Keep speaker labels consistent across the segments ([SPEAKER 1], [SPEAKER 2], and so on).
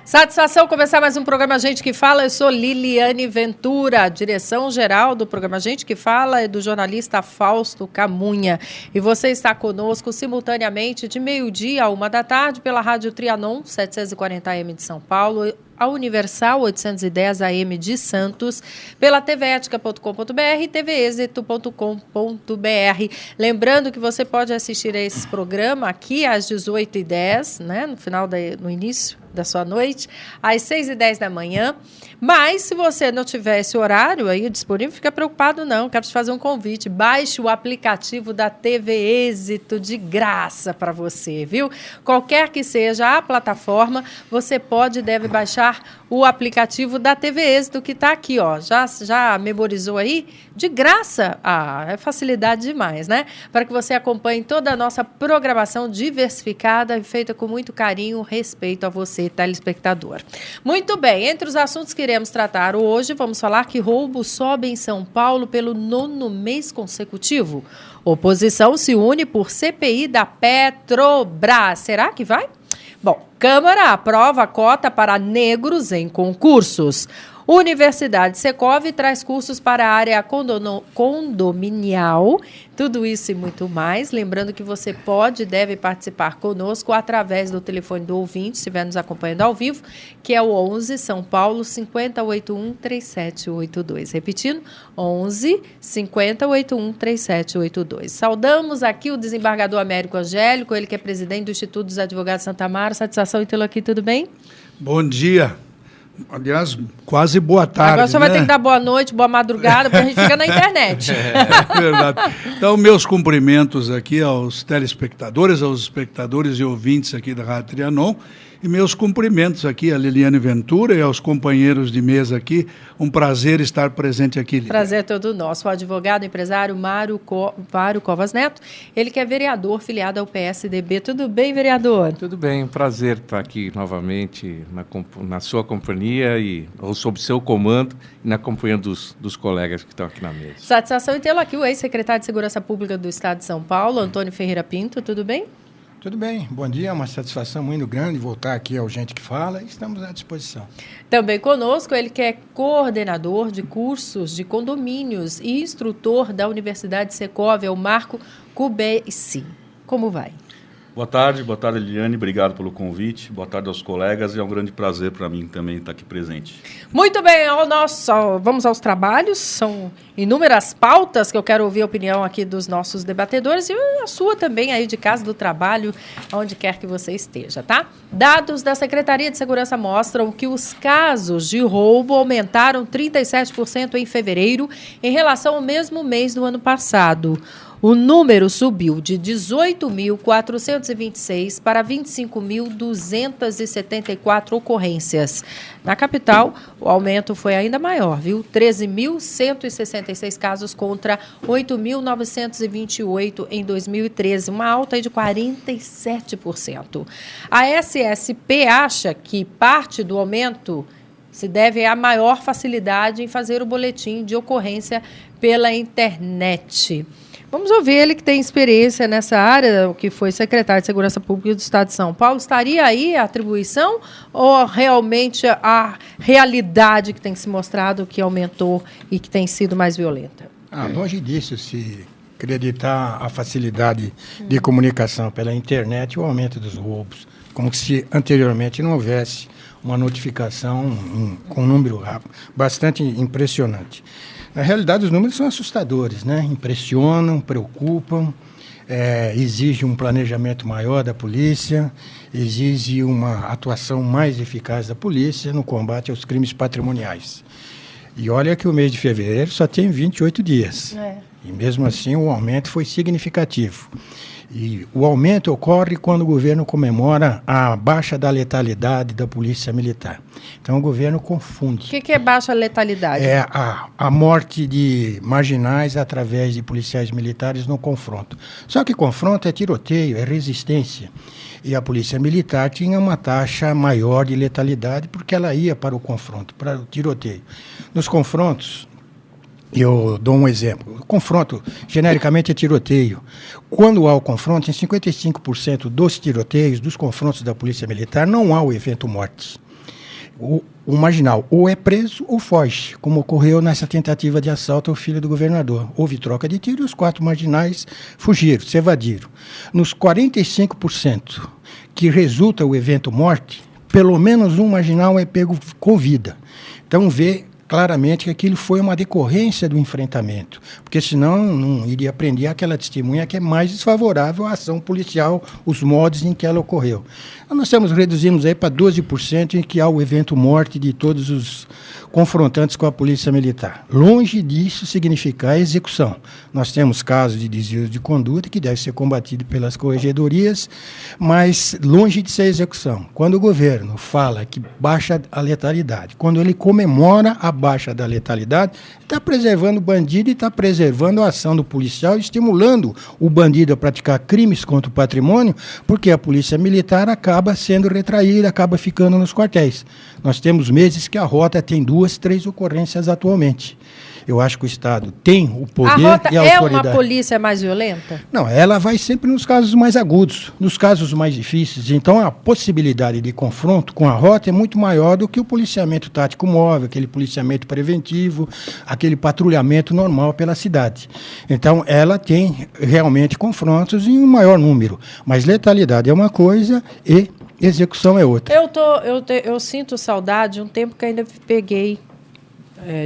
[SPEAKER 1] Satisfação começar mais um programa Gente que Fala. Eu sou Liliane Ventura, a direção-geral do programa Gente que Fala é do jornalista Fausto Camunha. E você está conosco simultaneamente de meio-dia a 1h pela Rádio Trianon, 740 AM de São Paulo, a Universal 810 AM de Santos, pela tvetica.com.br e tvexito.com.br. Lembrando que você pode assistir a esse programa aqui às 18h10, né, no início da sua noite, às 6h10 da manhã. Mas, se você não tiver esse horário aí disponível, fica preocupado não. Quero te fazer um convite. Baixe o aplicativo da TV Êxito de graça para você, viu? Qualquer que seja a plataforma, você pode e deve baixar o aplicativo da TV Êxito, que está aqui, ó. Já memorizou aí? De graça. É facilidade demais, né? Para que você acompanhe toda a nossa programação diversificada e feita com muito carinho, respeito a você, telespectador. Muito bem, entre os assuntos que iremos tratar hoje, vamos falar que roubo sobe em São Paulo pelo 9º mês consecutivo. Oposição se une por CPI da Petrobras. Será que vai? Bom, Câmara aprova a cota para negros em concursos. Universidade Secov traz cursos para a área condominial. Tudo isso e muito mais. Lembrando que você pode e deve participar conosco através do telefone do ouvinte, se estiver nos acompanhando ao vivo, que é o 11 São Paulo 5081 3782. Repetindo, 11 5081 3782. Saudamos aqui o desembargador Américo Angélico, ele que é presidente do Instituto dos Advogados de Santa Amaro. Satisfação em tê-lo aqui, tudo bem?
[SPEAKER 2] Bom dia. Aliás, quase boa tarde.
[SPEAKER 1] Agora só vai ter que dar boa noite, boa madrugada, porque a gente fica na internet.
[SPEAKER 2] É verdade. Então, meus cumprimentos aqui aos telespectadores, aos espectadores e ouvintes aqui da Rádio Trianon, e meus cumprimentos aqui a Liliane Ventura e aos companheiros de mesa aqui. Um prazer estar presente aqui, Liliane.
[SPEAKER 1] Prazer é todo nosso. O advogado empresário Mário Covas Neto, ele que é vereador filiado ao PSDB. Tudo bem, vereador?
[SPEAKER 3] Tudo bem, um prazer estar aqui novamente na sua companhia ou sob seu comando e na companhia dos colegas que estão aqui na mesa.
[SPEAKER 1] Satisfação em tê-lo aqui, o ex-secretário de Segurança Pública do Estado de São Paulo, Antônio Ferreira Pinto. Tudo bem?
[SPEAKER 4] Tudo bem, bom dia, uma satisfação muito grande voltar aqui ao Gente que Fala, estamos à disposição.
[SPEAKER 1] Também conosco, ele que é coordenador de cursos de condomínios e instrutor da Universidade Secov, é o Marco Cubeci. Como vai?
[SPEAKER 5] Boa tarde, Liliane, obrigado pelo convite, boa tarde aos colegas e é um grande prazer para mim também estar aqui presente.
[SPEAKER 1] Muito bem, vamos aos trabalhos, são inúmeras pautas que eu quero ouvir a opinião aqui dos nossos debatedores e a sua também aí de casa do trabalho, onde quer que você esteja, tá? Dados da Secretaria de Segurança mostram que os casos de roubo aumentaram 37% em fevereiro em relação ao mesmo mês do ano passado. O número subiu de 18.426 para 25.274 ocorrências. Na capital, o aumento foi ainda maior, viu? 13.166 casos contra 8.928 em 2013, uma alta de 47%. A SSP acha que parte do aumento se deve à maior facilidade em fazer o boletim de ocorrência pela internet. Vamos ouvir ele que tem experiência nessa área, o que foi secretário de Segurança Pública do Estado de São Paulo. Estaria aí a atribuição ou realmente a realidade que tem se mostrado que aumentou e que tem sido mais violenta?
[SPEAKER 4] Longe disso, se acreditar a facilidade de comunicação pela internet e o aumento dos roubos, como se anteriormente não houvesse uma notificação com um número bastante impressionante. Na realidade, os números são assustadores, né? Impressionam, preocupam, exige um planejamento maior da polícia, exige uma atuação mais eficaz da polícia no combate aos crimes patrimoniais. E olha que o mês de fevereiro só tem 28 dias. E mesmo assim o aumento foi significativo. E o aumento ocorre quando o governo comemora a baixa da letalidade da polícia militar. Então o governo confunde.
[SPEAKER 1] O que é baixa letalidade?
[SPEAKER 4] É a morte de marginais através de policiais militares no confronto. Só que confronto é tiroteio, é resistência. E a polícia militar tinha uma taxa maior de letalidade porque ela ia para o confronto, para o tiroteio. Nos confrontos, Eu dou um exemplo. O confronto, genericamente, é tiroteio. Quando há o confronto, em 55% dos tiroteios, dos confrontos da Polícia Militar, não há o evento morte. O marginal ou é preso ou foge, como ocorreu nessa tentativa de assalto ao filho do governador. Houve troca de tiro e os 4 marginais fugiram, se evadiram. Nos 45% que resulta o evento morte, pelo menos um marginal é pego com vida. Então, vê claramente que aquilo foi uma decorrência do enfrentamento, porque senão não iria prender aquela testemunha que é mais desfavorável à ação policial, os modos em que ela ocorreu. Então, nós reduzimos aí para 12% em que há o evento morte de todos os confrontantes com a Polícia Militar. Longe disso significar execução. Nós temos casos de desvio de conduta que deve ser combatido pelas corregedorias, mas longe de ser execução. Quando o governo fala que baixa a letalidade, quando ele comemora a baixa da letalidade, está preservando o bandido e está preservando a ação do policial, estimulando o bandido a praticar crimes contra o patrimônio, porque a Polícia Militar acaba sendo retraída, acaba ficando nos quartéis. Nós temos meses que a rota tem 2, 3 ocorrências atualmente. Eu acho que o Estado tem o poder e a autoridade.
[SPEAKER 1] É uma polícia mais violenta?
[SPEAKER 4] Não, ela vai sempre nos casos mais agudos, nos casos mais difíceis. Então, a possibilidade de confronto com a rota é muito maior do que o policiamento tático móvel, aquele policiamento preventivo, aquele patrulhamento normal pela cidade. Então, ela tem realmente confrontos em um maior número. Mas letalidade é uma coisa e execução é outra.
[SPEAKER 1] Eu sinto saudade de um tempo que ainda peguei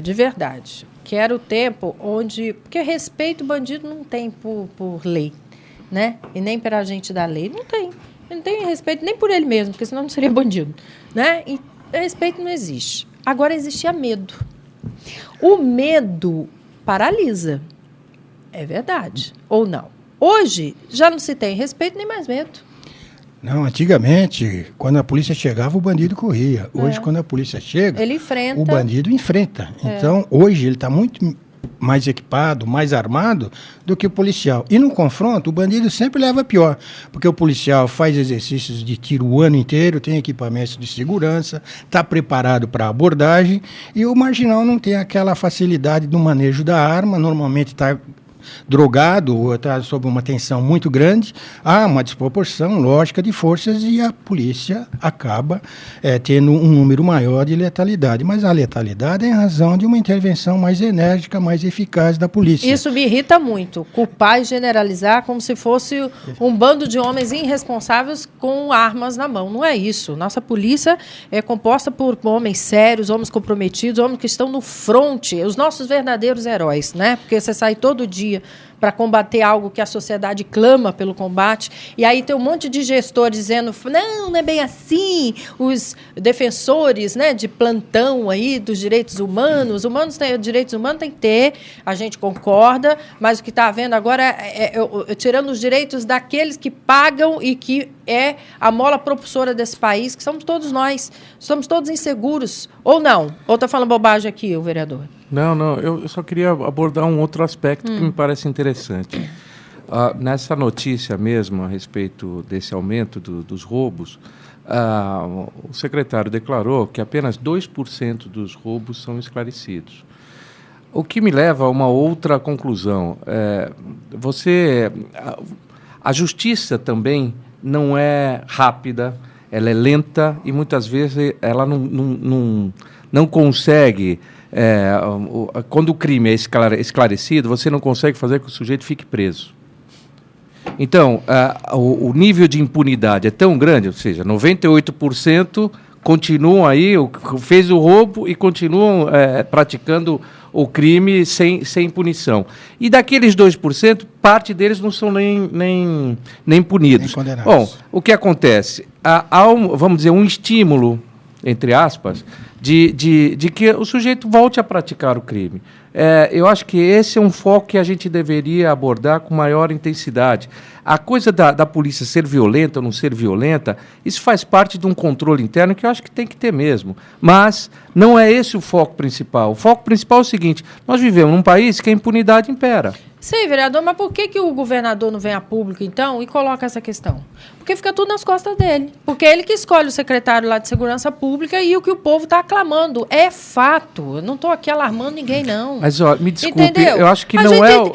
[SPEAKER 1] de verdade. Que era o tempo onde... Porque respeito o bandido não tem por lei, né? E nem pela agente da lei. Não tem. Ele não tem respeito nem por ele mesmo, porque senão não seria bandido, né? E respeito não existe. Agora existia medo. O medo paralisa. É verdade. Ou não. Hoje, já não se tem respeito nem mais medo.
[SPEAKER 4] Não, antigamente, quando a polícia chegava, o bandido corria. Hoje, quando a polícia chega,
[SPEAKER 1] ele enfrenta.
[SPEAKER 4] O bandido enfrenta. Então, hoje, ele está muito mais equipado, mais armado do que o policial. E no confronto, o bandido sempre leva pior, porque o policial faz exercícios de tiro o ano inteiro, tem equipamentos de segurança, está preparado para a abordagem, e o marginal não tem aquela facilidade do manejo da arma, normalmente está drogado ou está sob uma tensão muito grande, há uma desproporção lógica de forças e a polícia acaba tendo um número maior de letalidade. Mas a letalidade é em razão de uma intervenção mais enérgica, mais eficaz da polícia.
[SPEAKER 1] Isso me irrita muito, culpar e generalizar como se fosse um bando de homens irresponsáveis com armas na mão. Não é isso. Nossa polícia é composta por homens sérios, homens comprometidos, homens que estão no fronte, os nossos verdadeiros heróis, né? Porque você sai todo dia para combater algo que a sociedade clama pelo combate, e aí tem um monte de gestores dizendo, não é bem assim, os defensores, né, de plantão aí dos direitos humanos, direitos humanos tem que ter, a gente concorda, mas o que está havendo agora é tirando os direitos daqueles que pagam e que é a mola propulsora desse país, que somos todos nós, somos todos inseguros, ou não? Ou está falando bobagem aqui, o vereador?
[SPEAKER 3] Não, eu só queria abordar um outro aspecto que me parece interessante. Nessa notícia mesmo, a respeito desse aumento dos roubos, o secretário declarou que apenas 2% dos roubos são esclarecidos. O que me leva a uma outra conclusão. A justiça também não é rápida, ela é lenta e muitas vezes ela não consegue... quando o crime é esclarecido, você não consegue fazer com que o sujeito fique preso. Então, o nível de impunidade é tão grande, ou seja, 98% continuam aí, fez o roubo e continuam praticando o crime sem punição. E daqueles 2%, parte deles não são nem punidos. Nem condenados. Bom, o que acontece? Há vamos dizer, um estímulo, entre aspas, de que o sujeito volte a praticar o crime. Eu acho que esse é um foco que a gente deveria abordar com maior intensidade. A coisa da polícia ser violenta ou não ser violenta, isso faz parte de um controle interno que eu acho que tem que ter mesmo. Mas não é esse o foco principal. O foco principal é o seguinte, nós vivemos num país que a impunidade impera.
[SPEAKER 1] Sim, vereador, mas por que o governador não vem a público, então, e coloca essa questão? Porque fica tudo nas costas dele. Porque é ele que escolhe o secretário lá de Segurança Pública e o que o povo está aclamando. É fato. Eu não estou aqui alarmando ninguém, não.
[SPEAKER 3] Mas, ó, me desculpe,
[SPEAKER 1] entendeu?
[SPEAKER 3] Eu acho que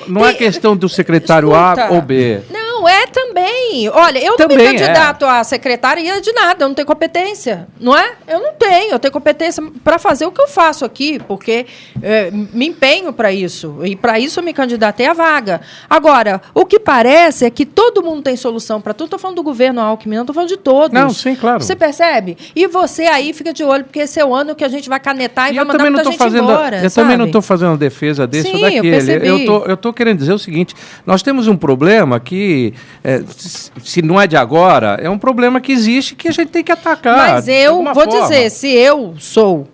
[SPEAKER 3] não é questão do secretário A ou B.
[SPEAKER 1] Não, é também. Olha, eu não me candidato a secretaria de nada, eu não tenho competência, não é? Eu tenho competência para fazer o que eu faço aqui, porque me empenho para isso, e para isso eu me candidatei à vaga. Agora, o que parece é que todo mundo tem solução para tudo. Estou falando do governo Alckmin, não estou falando de todos.
[SPEAKER 3] Não, sim, claro.
[SPEAKER 1] Você percebe? E você aí fica de olho, porque esse é o ano que a gente vai canetar e vai mandar muita gente embora.
[SPEAKER 3] Eu também não estou fazendo defesa desse ou daquele. Eu estou querendo dizer o seguinte, nós temos um problema que, se não é de agora, é um problema que existe que a gente tem que atacar.
[SPEAKER 1] Mas eu vou dizer, se eu sou...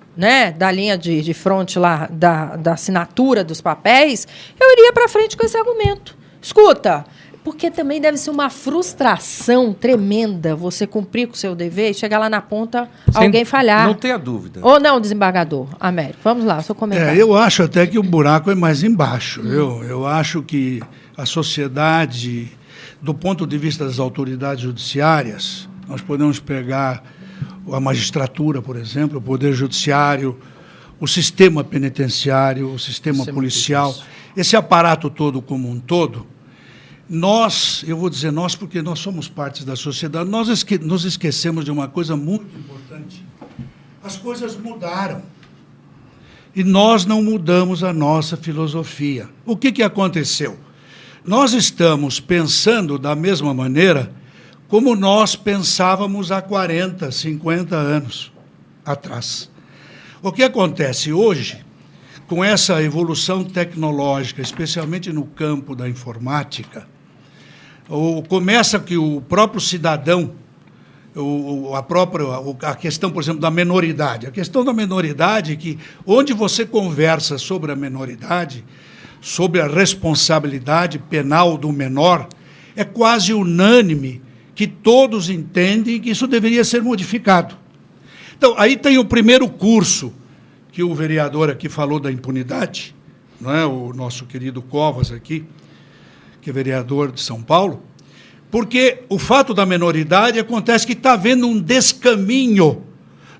[SPEAKER 1] da linha de fronte lá, da assinatura dos papéis, eu iria para frente com esse argumento. Escuta, porque também deve ser uma frustração tremenda você cumprir com o seu dever e chegar lá na ponta, alguém falhar.
[SPEAKER 3] Não tenha dúvida.
[SPEAKER 1] Ou não, desembargador Américo? Vamos lá, seu comentário.
[SPEAKER 2] Eu acho até que o buraco é mais embaixo. Eu acho que a sociedade, do ponto de vista das autoridades judiciárias, nós podemos pegar a magistratura, por exemplo, o Poder Judiciário, o sistema penitenciário, o sistema policial, esse aparato todo como um todo, eu vou dizer nós porque nós somos parte da sociedade, nós nos esquecemos de uma coisa muito importante. As coisas mudaram. E nós não mudamos a nossa filosofia. O que aconteceu? Nós estamos pensando da mesma maneira como nós pensávamos há 40, 50 anos atrás. O que acontece hoje, com essa evolução tecnológica, especialmente no campo da informática, começa que o próprio cidadão, a questão, por exemplo, da menoridade. A questão da menoridade é que, onde você conversa sobre a menoridade, sobre a responsabilidade penal do menor, é quase unânime que todos entendem que isso deveria ser modificado. Então, aí tem o primeiro curso, que o vereador aqui falou da impunidade, não é? O nosso querido Covas aqui, que é vereador de São Paulo, porque o fato da menoridade acontece que está havendo um descaminho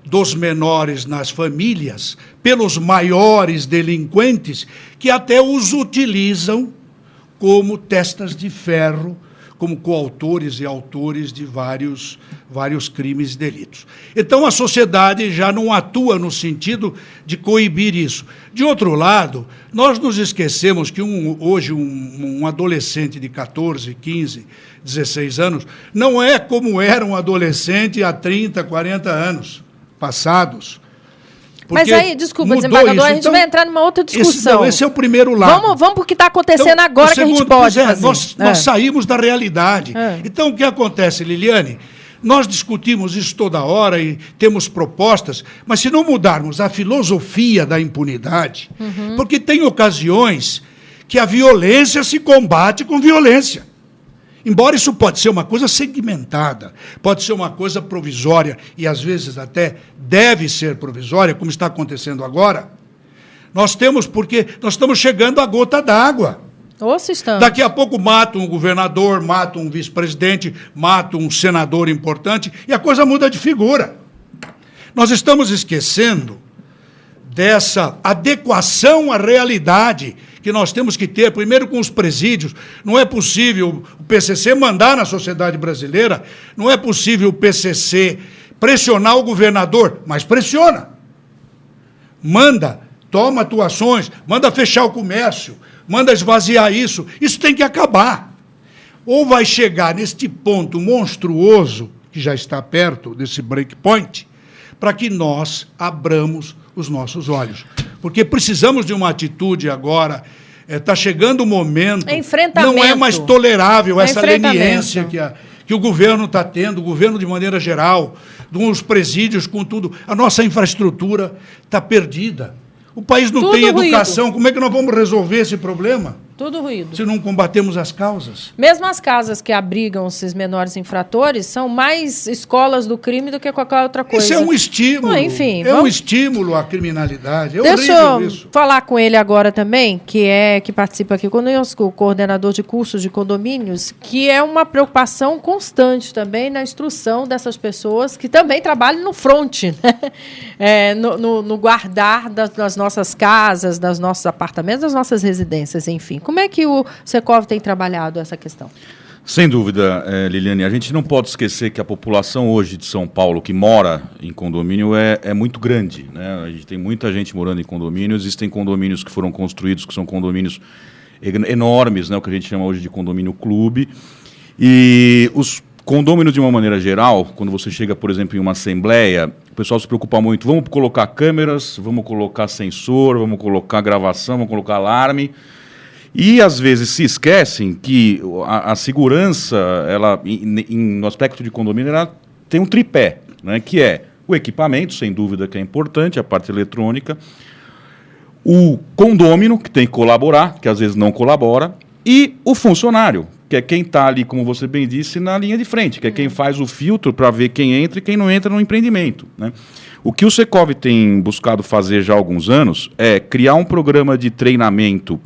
[SPEAKER 2] dos menores nas famílias pelos maiores delinquentes que até os utilizam como testas de ferro, como coautores e autores de vários crimes e delitos. Então, a sociedade já não atua no sentido de coibir isso. De outro lado, nós nos esquecemos que hoje um adolescente de 14, 15, 16 anos não é como era um adolescente há 30, 40 anos passados.
[SPEAKER 1] Mas aí, desculpa, desembargador, a gente vai entrar numa outra discussão.
[SPEAKER 2] Esse é o primeiro lado.
[SPEAKER 1] Vamos para o que está acontecendo agora, que a gente pode fazer.
[SPEAKER 2] Nós saímos da realidade. Então, o que acontece, Liliane? Nós discutimos isso toda hora e temos propostas, mas se não mudarmos a filosofia da impunidade, porque tem ocasiões que a violência se combate com violência. Embora isso pode ser uma coisa segmentada, pode ser uma coisa provisória, e às vezes até deve ser provisória, como está acontecendo agora, porque nós estamos chegando à gota d'água. Daqui a pouco matam um governador, matam um vice-presidente, matam um senador importante, e a coisa muda de figura. Nós estamos esquecendo dessa adequação à realidade que nós temos que ter, primeiro com os presídios. Não é possível o PCC mandar na sociedade brasileira, não é possível o PCC pressionar o governador, mas pressiona. Manda, toma atuações, manda fechar o comércio, manda esvaziar isso. Isso tem que acabar. Ou vai chegar neste ponto monstruoso, que já está perto desse breakpoint, para que nós abramos os nossos olhos. Porque precisamos de uma atitude agora. Está chegando o momento. Não é mais tolerável essa leniência que o governo está tendo, o governo de maneira geral, dos presídios, com tudo. A nossa infraestrutura está perdida. O país não tem educação. Como é que nós vamos resolver esse problema?
[SPEAKER 1] Tudo ruído.
[SPEAKER 2] Se não combatemos as causas.
[SPEAKER 1] Mesmo as casas que abrigam esses menores infratores são mais escolas do crime do que qualquer outra coisa.
[SPEAKER 2] Isso é um estímulo.
[SPEAKER 1] Enfim,
[SPEAKER 2] um estímulo à criminalidade. É
[SPEAKER 1] Deixa
[SPEAKER 2] horrível
[SPEAKER 1] eu
[SPEAKER 2] isso.
[SPEAKER 1] falar com ele agora também, que participa aqui conosco, o coordenador de cursos de condomínios, que é uma preocupação constante também na instrução dessas pessoas que também trabalham no front, né? No guardar das nossas casas, dos nossos apartamentos, das nossas residências, enfim. Como é que o Secov tem trabalhado essa questão?
[SPEAKER 5] Sem dúvida, Liliane, a gente não pode esquecer que a população hoje de São Paulo que mora em condomínio é muito grande, né? A gente tem muita gente morando em condomínio, existem condomínios que foram construídos, que são condomínios enormes, né? O que a gente chama hoje de condomínio clube, e os condôminos, de uma maneira geral, quando você chega, por exemplo, em uma assembleia, o pessoal se preocupa muito, vamos colocar câmeras, vamos colocar sensor, vamos colocar gravação, vamos colocar alarme. E, às vezes, se esquecem que a segurança, ela, no aspecto de condomínio, ela tem um tripé, né, que é o equipamento, sem dúvida que é importante, a parte eletrônica, o condômino, que tem que colaborar, que às vezes não colabora, e o funcionário, que é quem está ali, como você bem disse, na linha de frente, que é quem faz o filtro para ver quem entra e quem não entra no empreendimento, né? O que o Secov tem buscado fazer já há alguns anos é criar um programa de treinamento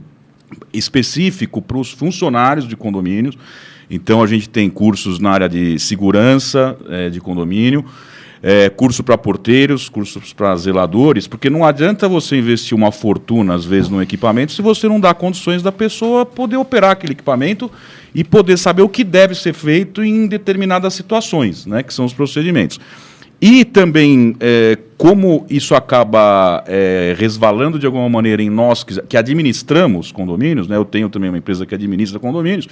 [SPEAKER 5] específico para os funcionários de condomínios. Então, a gente tem cursos na área de segurança de condomínio, curso para porteiros, cursos para zeladores, porque não adianta você investir uma fortuna, às vezes, no equipamento, se você não dá condições da pessoa poder operar aquele equipamento e poder saber o que deve ser feito em determinadas situações, né, que são os procedimentos. E também, como isso acaba resvalando de alguma maneira em nós que administramos condomínios, né? Eu tenho também uma empresa que administra condomínios,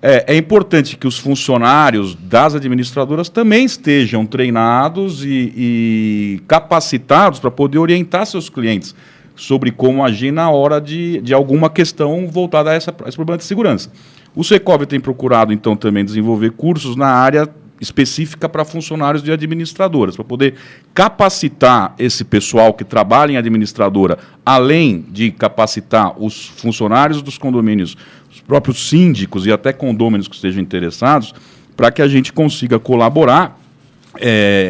[SPEAKER 5] é importante que os funcionários das administradoras também estejam treinados e capacitados para poder orientar seus clientes sobre como agir na hora de alguma questão voltada a esse problema de segurança. O Secov tem procurado, então, também desenvolver cursos na área específica para funcionários de administradoras, para poder capacitar esse pessoal que trabalha em administradora, além de capacitar os funcionários dos condomínios, os próprios síndicos e até condôminos que estejam interessados, para que a gente consiga colaborar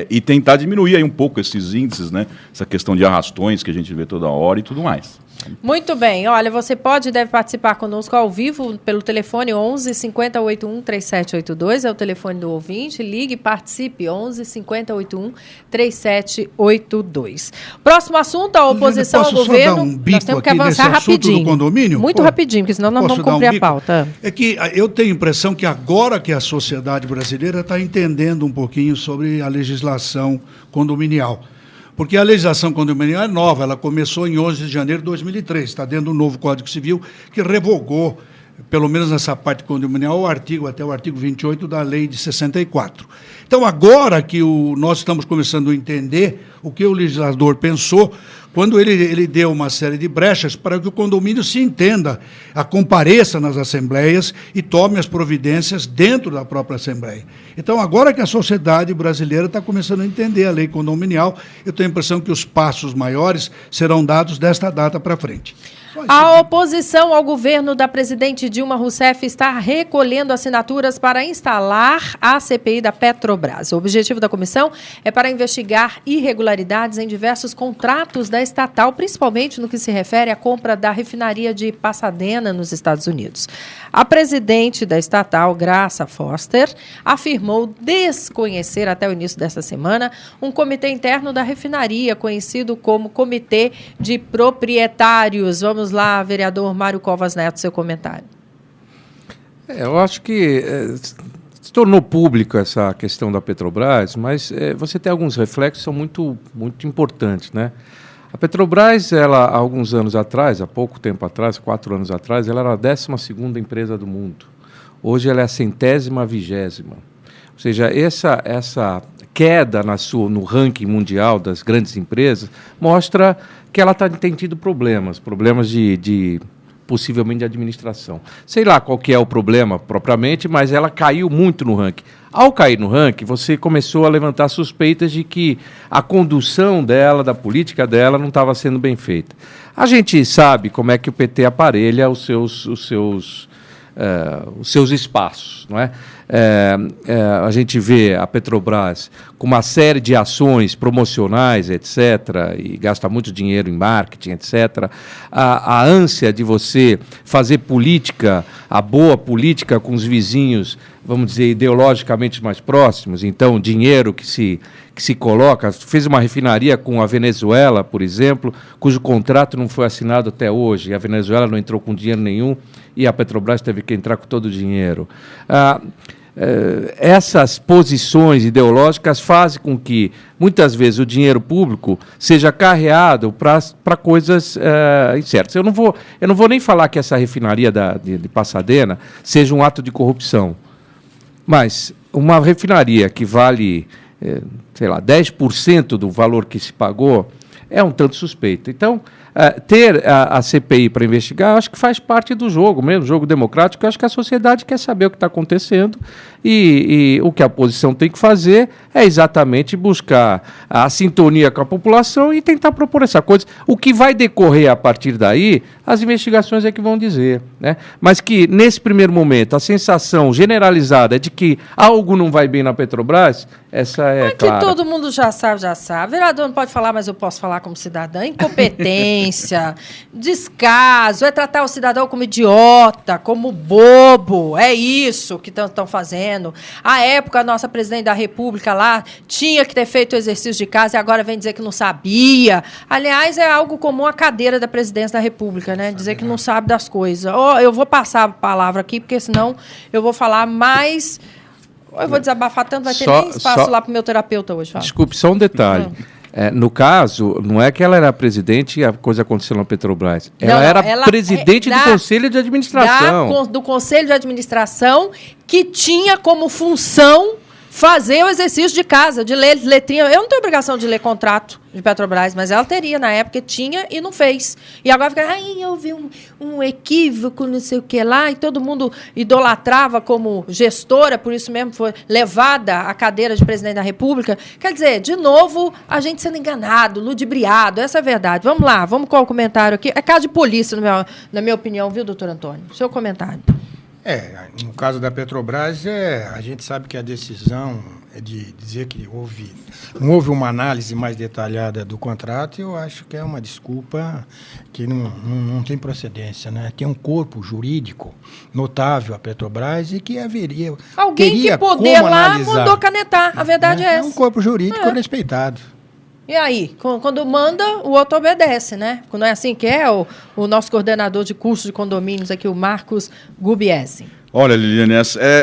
[SPEAKER 5] e tentar diminuir aí um pouco esses índices, né? Essa questão de arrastões que a gente vê toda hora e tudo mais.
[SPEAKER 1] Muito bem. Olha, você pode e deve participar conosco ao vivo pelo telefone 11 50 81 3782, é o telefone do ouvinte. Ligue, participe, 11 50 81 3782. Próximo assunto, a oposição ao governo.
[SPEAKER 2] Dar um bico
[SPEAKER 1] nós temos que
[SPEAKER 2] aqui
[SPEAKER 1] avançar
[SPEAKER 2] nesse assunto
[SPEAKER 1] rapidinho.
[SPEAKER 2] do condomínio?
[SPEAKER 1] Muito rapidinho, porque senão nós vamos cumprir a pauta.
[SPEAKER 2] É que eu tenho a impressão que agora que a sociedade brasileira está entendendo um pouquinho sobre a legislação condominial. Porque a legislação condominial é nova, ela começou em 11 de janeiro de 2003, está dentro do novo Código Civil, que revogou, pelo menos nessa parte condominial, até o artigo 28 da Lei de 64. Então, agora que nós estamos começando a entender o que o legislador pensou, quando ele deu uma série de brechas para que o condomínio se entenda, compareça nas assembleias e tome as providências dentro da própria assembleia. Então, agora que a sociedade brasileira está começando a entender a lei condominial, eu tenho a impressão que os passos maiores serão dados desta data para frente.
[SPEAKER 1] A oposição ao governo da presidente Dilma Rousseff está recolhendo assinaturas para instalar a CPI da Petrobras. O objetivo da comissão é para investigar irregularidades em diversos contratos da estatal, principalmente no que se refere à compra da refinaria de Pasadena, nos Estados Unidos. A presidente da estatal, Graça Foster, afirmou desconhecer até o início desta semana um comitê interno da refinaria, conhecido como Comitê de Proprietários. Vamos lá, vereador Mário Covas Neto, seu comentário.
[SPEAKER 3] Eu acho que se tornou pública essa questão da Petrobras, mas você tem alguns reflexos que são muito, muito importantes, né? A Petrobras, ela, há alguns anos atrás, há pouco tempo atrás, 4 anos atrás, ela era a 12ª empresa do mundo. Hoje ela é a 120ª. Ou seja, essa queda no ranking mundial das grandes empresas mostra que ela tem tido problemas possivelmente de administração. Sei lá qual que é o problema propriamente, mas ela caiu muito no ranking. Ao cair no ranking, você começou a levantar suspeitas de que a condução dela, da política dela, não estava sendo bem feita. A gente sabe como é que o PT aparelha os seus espaços, não é? A gente vê a Petrobras com uma série de ações promocionais, etc., e gasta muito dinheiro em marketing, etc. A ânsia de você fazer política, a boa política com os vizinhos, vamos dizer, ideologicamente mais próximos, então dinheiro que se coloca, fez uma refinaria com a Venezuela, por exemplo, cujo contrato não foi assinado até hoje, a Venezuela não entrou com dinheiro nenhum e a Petrobras teve que entrar com todo o dinheiro. Essas posições ideológicas fazem com que, muitas vezes, o dinheiro público seja carreado para coisas incertas. Eu não vou nem falar que essa refinaria de Pasadena seja um ato de corrupção, mas uma refinaria que vale, sei lá, 10% do valor que se pagou é um tanto suspeito. Então, ter a CPI para investigar, acho que faz parte do jogo mesmo, jogo democrático. Eu acho que a sociedade quer saber o que está acontecendo e o que a oposição tem que fazer é exatamente buscar a sintonia com a população e tentar propor essa coisa. O que vai decorrer a partir daí, as investigações é que vão dizer, né? Mas que, nesse primeiro momento, a sensação generalizada é de que algo não vai bem na Petrobras, essa é clara.
[SPEAKER 1] Que todo mundo já sabe. O vereador não pode falar, mas eu posso falar como cidadã. Incompetência, descaso, é tratar o cidadão como idiota, como bobo. É isso que estão fazendo. À época, a nossa presidente da República lá tinha que ter feito o exercício de casa e agora vem dizer que não sabia. Aliás, é algo comum à cadeira da presidência da República, né? Dizer que não sabe das coisas. Eu vou passar a palavra aqui, porque senão eu vou falar mais... Eu vou desabafar tanto, vai ter nem espaço lá para o meu terapeuta hoje. Fala.
[SPEAKER 3] Desculpe, só um detalhe. No caso, não é que ela era presidente e a coisa aconteceu na Petrobras. Ela era presidente do Conselho de Administração.
[SPEAKER 1] Do Conselho de Administração, que tinha como função fazer o exercício de casa, de ler letrinha. Eu não tenho obrigação de ler contrato de Petrobras, mas ela teria na época, tinha e não fez. E agora fica, houve um equívoco, não sei o que lá, e todo mundo idolatrava como gestora, por isso mesmo foi levada à cadeira de presidente da República. Quer dizer, de novo, a gente sendo enganado, ludibriado, essa é a verdade. Vamos lá, vamos com o comentário aqui. É caso de polícia, na minha opinião, viu, doutor Antônio? Seu comentário.
[SPEAKER 4] No caso da Petrobras, a gente sabe que a decisão é de dizer que não houve uma análise mais detalhada do contrato, e eu acho que é uma desculpa que não tem procedência, né? Tem um corpo jurídico notável a Petrobras e que haveria...
[SPEAKER 1] Alguém que poder lá analisar. Mandou canetar, a verdade é essa.
[SPEAKER 4] É um corpo jurídico respeitado.
[SPEAKER 1] E aí, quando manda, o outro obedece, né? Não é assim que é o nosso coordenador de curso de condomínios aqui, o Marcos Gubiesi.
[SPEAKER 5] Olha, Liliane,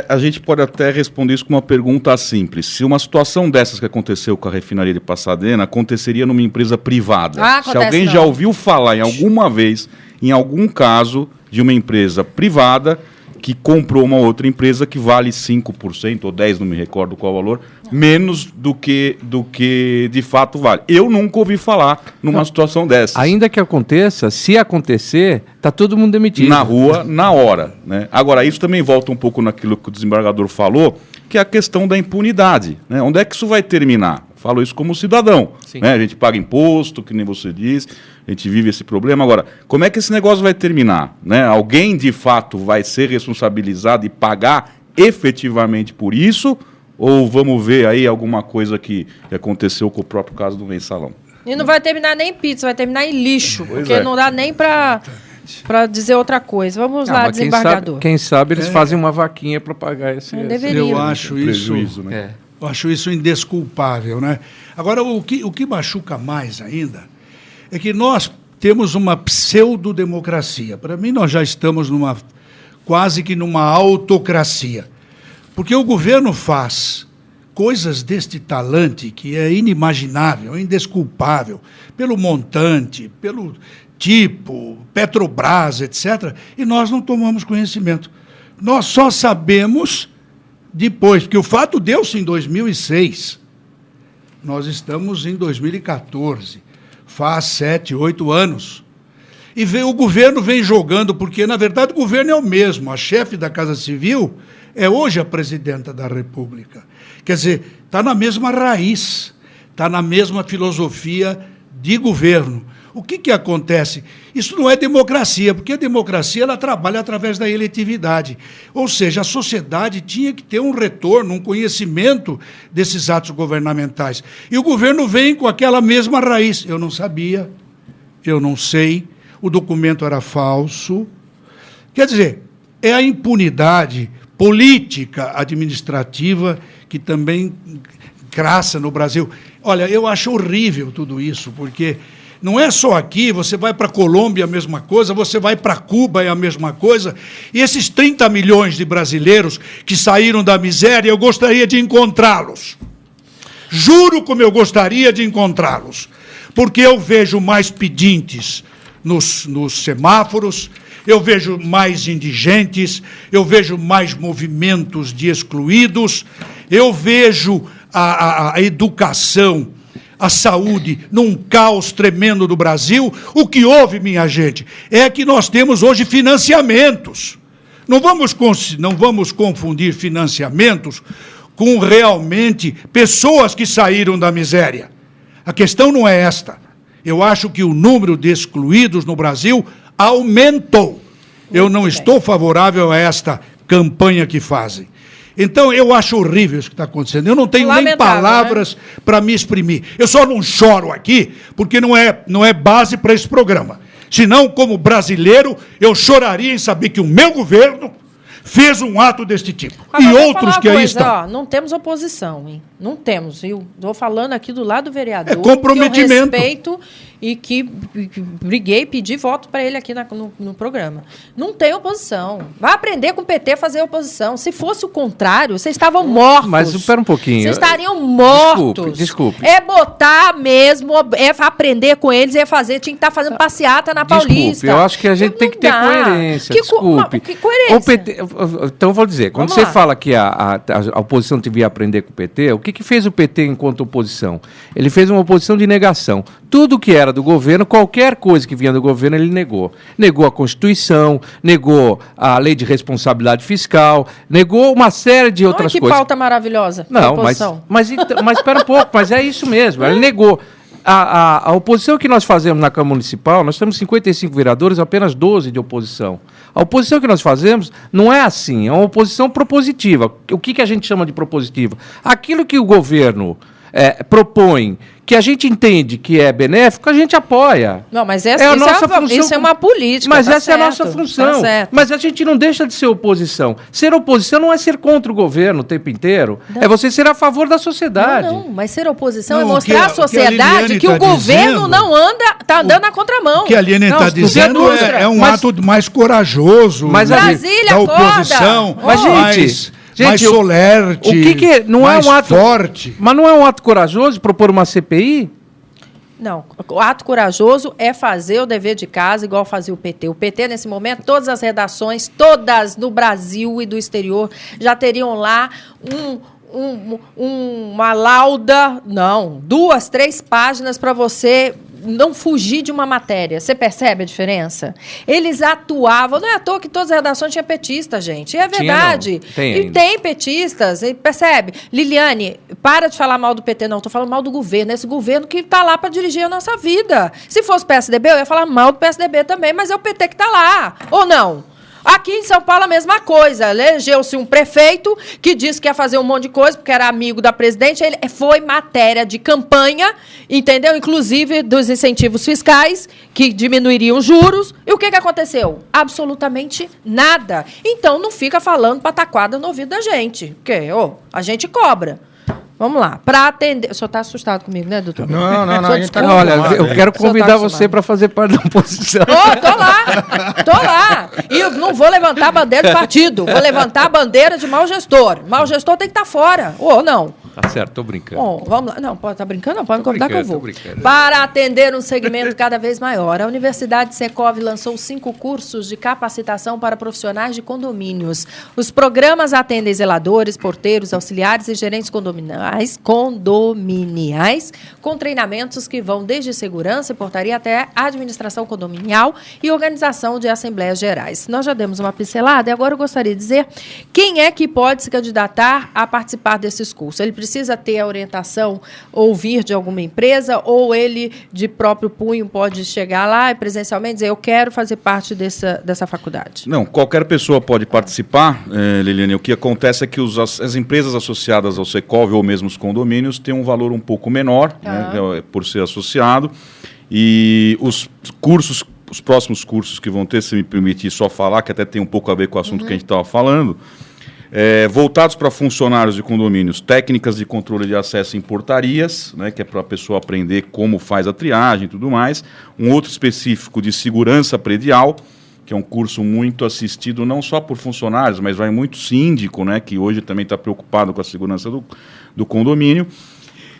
[SPEAKER 5] a gente pode até responder isso com uma pergunta simples. Se uma situação dessas que aconteceu com a refinaria de Pasadena aconteceria numa empresa privada, se alguém já ouviu falar em alguma vez, em algum caso, de uma empresa privada que comprou uma outra empresa que vale 5% ou 10%, não me recordo qual valor, menos do que de fato vale. Eu nunca ouvi falar numa situação dessa.
[SPEAKER 3] Ainda que aconteça, se acontecer, está todo mundo demitido.
[SPEAKER 5] Na rua, na hora, né? Agora, isso também volta um pouco naquilo que o desembargador falou, que é a questão da impunidade, né? Onde é que isso vai terminar? Falo isso como cidadão, né? A gente paga imposto, que nem você diz, a gente vive esse problema. Agora, como é que esse negócio vai terminar, né? Alguém, de fato, vai ser responsabilizado e pagar efetivamente por isso? Ou vamos ver aí alguma coisa que aconteceu com o próprio caso do mensalão?
[SPEAKER 1] E não vai terminar nem em pizza, vai terminar em lixo, porque não dá nem para dizer outra coisa. Vamos lá, desembargador.
[SPEAKER 3] Quem sabe eles fazem uma vaquinha para pagar esse
[SPEAKER 1] prejuízo.
[SPEAKER 2] Eu acho isso indesculpável, né? Agora, o que machuca mais ainda é que nós temos uma pseudodemocracia. Para mim, nós já estamos quase que numa autocracia. Porque o governo faz coisas deste talante que é inimaginável, indesculpável, pelo montante, pelo tipo, Petrobras, etc., e nós não tomamos conhecimento. Nós só sabemos depois, porque o fato deu-se em 2006. Nós estamos em 2014, faz 7, 8 anos. E o governo vem jogando, porque, na verdade, o governo é o mesmo. A chefe da Casa Civil é hoje a presidenta da República. Quer dizer, está na mesma raiz, está na mesma filosofia de governo. O que acontece? Isso não é democracia, porque a democracia ela trabalha através da eletividade. Ou seja, a sociedade tinha que ter um retorno, um conhecimento desses atos governamentais. E o governo vem com aquela mesma raiz. Eu não sabia, eu não sei, o documento era falso. Quer dizer, é a impunidade política, administrativa, que também crassa no Brasil. Olha, eu acho horrível tudo isso, porque não é só aqui, você vai para a Colômbia, a mesma coisa, você vai para Cuba, é a mesma coisa. E esses 30 milhões de brasileiros que saíram da miséria, eu gostaria de encontrá-los. Juro como eu gostaria de encontrá-los. Porque eu vejo mais pedintes nos semáforos, eu vejo mais indigentes, eu vejo mais movimentos de excluídos, eu vejo a educação, a saúde num caos tremendo do Brasil. O que houve, minha gente, é que nós temos hoje financiamentos. Não vamos confundir financiamentos com realmente pessoas que saíram da miséria. A questão não é esta. Eu acho que o número de excluídos no Brasil aumentou. Eu não estou favorável a esta campanha que fazem. Então, eu acho horrível isso que está acontecendo. Eu não tenho nem palavras, né, para me exprimir. Eu só não choro aqui, porque não é base para esse programa. Senão, como brasileiro, eu choraria em saber que o meu governo fez um ato deste tipo.
[SPEAKER 1] Agora,
[SPEAKER 2] e outros que aí estão.
[SPEAKER 1] Ó, não temos oposição, hein? Não temos, viu? Estou falando aqui do lado do vereador.
[SPEAKER 2] É comprometimento.
[SPEAKER 1] Que eu respeito e que briguei, pedi voto para ele aqui no programa. Não tem oposição. Vai aprender com o PT a fazer oposição. Se fosse o contrário, vocês estavam mortos.
[SPEAKER 3] Mas espera um pouquinho.
[SPEAKER 1] Vocês estariam mortos.
[SPEAKER 3] Desculpe.
[SPEAKER 1] É botar mesmo, é aprender com eles, tinha que estar fazendo passeata na Paulista.
[SPEAKER 3] Eu acho que a gente tem que ter coerência. Desculpe.
[SPEAKER 1] Que coerência?
[SPEAKER 3] O PT, então, eu vou dizer, quando você fala que a oposição devia aprender com o PT, o que fez o PT enquanto oposição? Ele fez uma oposição de negação. Tudo que era do governo, qualquer coisa que vinha do governo, ele negou. Negou a Constituição, negou a Lei de Responsabilidade Fiscal, negou uma série de outras coisas.
[SPEAKER 1] Que pauta maravilhosa.
[SPEAKER 3] Não, mas espera um pouco, mas é isso mesmo, ele negou. A oposição que nós fazemos na Câmara Municipal, nós temos 55 vereadores, apenas 12 de oposição. A oposição que nós fazemos não é assim, é uma oposição propositiva. O que a gente chama de propositiva? Aquilo que o governo propõe, que a gente entende que é benéfico, a gente apoia.
[SPEAKER 1] Não, mas isso é uma política.
[SPEAKER 3] Mas essa é a nossa função. Mas a gente não deixa de ser oposição. Ser oposição não é ser contra o governo o tempo inteiro, é você ser a favor da sociedade.
[SPEAKER 1] Não, mas ser oposição é mostrar à sociedade que o governo está andando na contramão.
[SPEAKER 2] O que a Eliane está dizendo é um ato mais corajoso,
[SPEAKER 1] mas Brasília,
[SPEAKER 2] da oposição, mais solerte,
[SPEAKER 3] não é um ato
[SPEAKER 2] forte.
[SPEAKER 3] Mas não é um ato corajoso propor uma CPI?
[SPEAKER 1] Não, o ato corajoso é fazer o dever de casa igual fazia o PT. O PT, nesse momento, todas as redações, todas no Brasil e do exterior, já teriam lá uma lauda, 2, 3 páginas para você não fugir de uma matéria. Você percebe a diferença? Eles atuavam, não é à toa que todas as redações tinham petistas, gente. É verdade. Tem petistas, percebe? Liliane, para de falar mal do PT, não. Estou falando mal do governo. Esse governo que está lá para dirigir a nossa vida. Se fosse PSDB, eu ia falar mal do PSDB também, mas é o PT que está lá. Ou não? Aqui em São Paulo a mesma coisa. Elegeu-se um prefeito que disse que ia fazer um monte de coisa, porque era amigo da presidente. Ele foi matéria de campanha, entendeu? Inclusive dos incentivos fiscais, que diminuiriam os juros. E o que aconteceu? Absolutamente nada. Então não fica falando pataquada no ouvido da gente. Porque a gente cobra. Vamos lá, para atender... O senhor está assustado comigo, né, doutor?
[SPEAKER 4] Não.
[SPEAKER 3] Olha, eu quero convidar você para fazer parte da oposição.
[SPEAKER 1] Tô lá. E eu não vou levantar a bandeira de partido, vou levantar a bandeira de mau gestor. Mau gestor tem que estar fora, ou não.
[SPEAKER 3] Tá certo, tô brincando.
[SPEAKER 1] Bom, vamos lá. Não, tá brincando? Não, pode me convidar que eu vou.
[SPEAKER 3] Brincando.
[SPEAKER 1] Para atender um segmento cada vez maior, a Universidade Secov lançou 5 cursos de capacitação para profissionais de condomínios. Os programas atendem zeladores, porteiros, auxiliares e gerentes condominiais, com treinamentos que vão desde segurança e portaria até administração condominial e organização de assembleias gerais. Nós já demos uma pincelada e agora eu gostaria de dizer quem é que pode se candidatar a participar desses cursos. Ele precisa ter a orientação ou vir de alguma empresa, ou ele, de próprio punho, pode chegar lá e presencialmente dizer, eu quero fazer parte dessa faculdade.
[SPEAKER 5] Não, qualquer pessoa pode participar, Liliane. O que acontece é que as empresas associadas ao Secov ou mesmo os condomínios têm um valor um pouco menor, né, por ser associado, e os próximos cursos que vão ter, se me permitir só falar, que até tem um pouco a ver com o assunto que a gente estava falando, voltados para funcionários de condomínios, técnicas de controle de acesso em portarias, né, que é para a pessoa aprender como faz a triagem e tudo mais. Um outro específico de segurança predial, que é um curso muito assistido não só por funcionários, mas vai muito síndico, né, que hoje também está preocupado com a segurança do condomínio.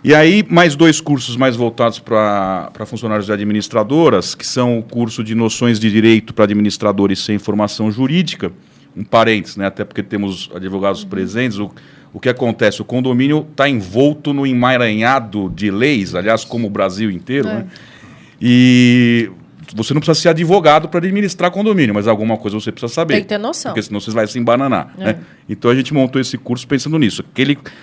[SPEAKER 5] E aí, mais 2 cursos mais voltados para funcionários de administradoras, que são o curso de noções de direito para administradores sem formação jurídica, um parênteses, né, até porque temos advogados presentes. O que acontece? O condomínio está envolto no emaranhado de leis, aliás, como o Brasil inteiro, né? E você não precisa ser advogado para administrar condomínio, mas alguma coisa você precisa saber.
[SPEAKER 1] Tem que ter noção.
[SPEAKER 5] Porque senão você vai se embananar. Né? Então a gente montou esse curso pensando nisso.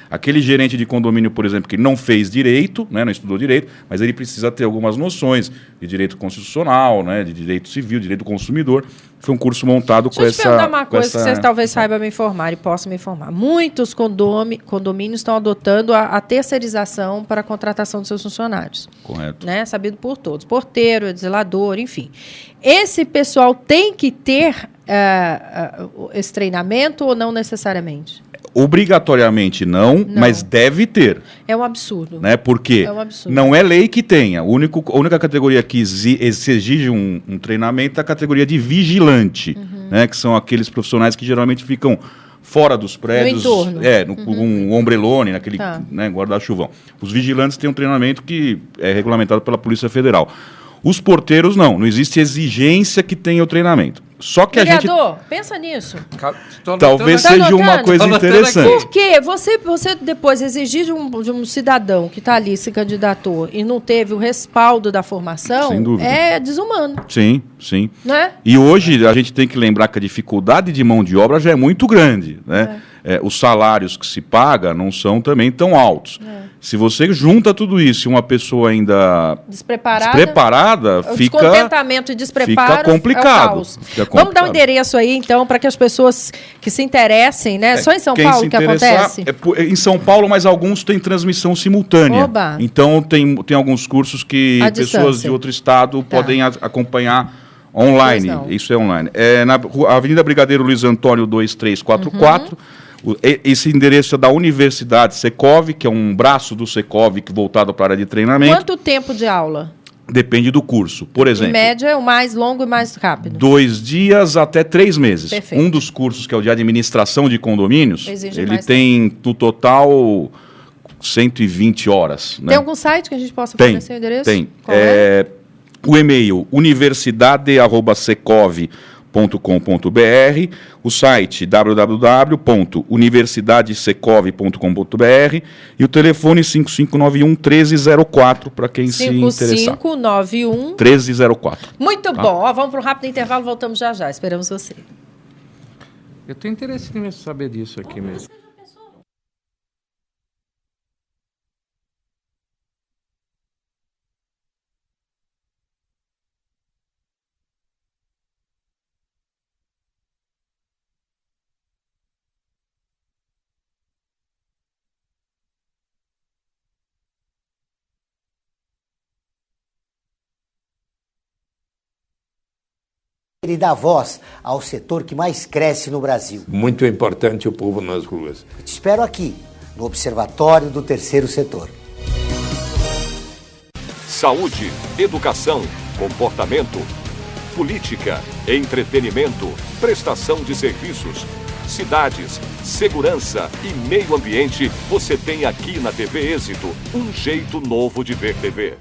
[SPEAKER 5] Aquele gerente de condomínio, por exemplo, que não fez direito, né, não estudou direito, mas ele precisa ter algumas noções de direito constitucional, né, de direito civil, direito do consumidor. Foi um curso montado com essa...
[SPEAKER 1] Deixa eu te perguntar uma coisa que você talvez saiba me informar e possa me informar. Muitos condomínios estão adotando a terceirização para a contratação dos seus funcionários.
[SPEAKER 5] Correto.
[SPEAKER 1] Né? Sabido por todos. Porteiro, zelador, enfim. Esse pessoal tem que ter esse treinamento ou não necessariamente?
[SPEAKER 5] Obrigatoriamente não, mas deve ter.
[SPEAKER 1] É um absurdo.
[SPEAKER 5] Né? Porque não é lei que tenha. A única categoria que exige um treinamento é a categoria de vigilante, né? Que são aqueles profissionais que geralmente ficam fora dos prédios,
[SPEAKER 1] no entorno.
[SPEAKER 5] Com um ombrelone, naquele guarda-chuvão. Os vigilantes têm um treinamento que é regulamentado pela Polícia Federal. Os porteiros não existe exigência que tenha o treinamento. Só que
[SPEAKER 1] vereador, pensa nisso.
[SPEAKER 5] Talvez seja uma coisa interessante.
[SPEAKER 1] Porque você depois exigir de um cidadão que está ali, se candidatou, e não teve o respaldo da formação, é desumano.
[SPEAKER 5] Sim, sim.
[SPEAKER 1] Né?
[SPEAKER 5] E hoje a gente tem que lembrar que a dificuldade de mão de obra já é muito grande, né? Os salários que se paga não são também tão altos. Se você junta tudo isso e uma pessoa ainda despreparada fica...
[SPEAKER 1] descontentamento e despreparo
[SPEAKER 5] fica complicado.
[SPEAKER 1] Vamos dar um endereço aí, então, para que as pessoas que se interessem, né? Só em São Paulo que acontece?
[SPEAKER 5] Em São Paulo, mas alguns têm transmissão simultânea.
[SPEAKER 1] Oba.
[SPEAKER 5] Então, tem alguns cursos que pessoas de outro estado podem acompanhar online. Isso é online. Na Avenida Brigadeiro Luiz Antônio 2344. Esse endereço é da Universidade Secov, que é um braço do Secov voltado para a área de treinamento.
[SPEAKER 1] Quanto tempo de aula?
[SPEAKER 5] Depende do curso. Por exemplo...
[SPEAKER 1] Em média, é o mais longo e mais rápido.
[SPEAKER 5] 2 dias até 3 meses.
[SPEAKER 1] Perfeito.
[SPEAKER 5] Um dos cursos, que é o de administração de condomínios, ele tem, no total, 120 horas. Né?
[SPEAKER 1] Tem algum site que a gente possa fornecer o endereço?
[SPEAKER 5] Tem.
[SPEAKER 1] Qual é?
[SPEAKER 5] O e-mail, universidade@secov.com.br, o site www.universidadesecov.com.br e o telefone 5591-1304 para quem se interessar.
[SPEAKER 1] 5591-1304. Muito bom. Vamos para um rápido intervalo, voltamos já já. Esperamos você.
[SPEAKER 3] Eu tenho interesse em saber disso aqui mesmo.
[SPEAKER 6] Ele dá voz ao setor que mais cresce no Brasil.
[SPEAKER 7] Muito importante o povo nas ruas.
[SPEAKER 6] Eu te espero aqui, no Observatório do Terceiro Setor.
[SPEAKER 8] Saúde, educação, comportamento, política, entretenimento, prestação de serviços. cidades, segurança e meio ambiente, você tem aqui na TV Êxito um jeito novo de ver TV.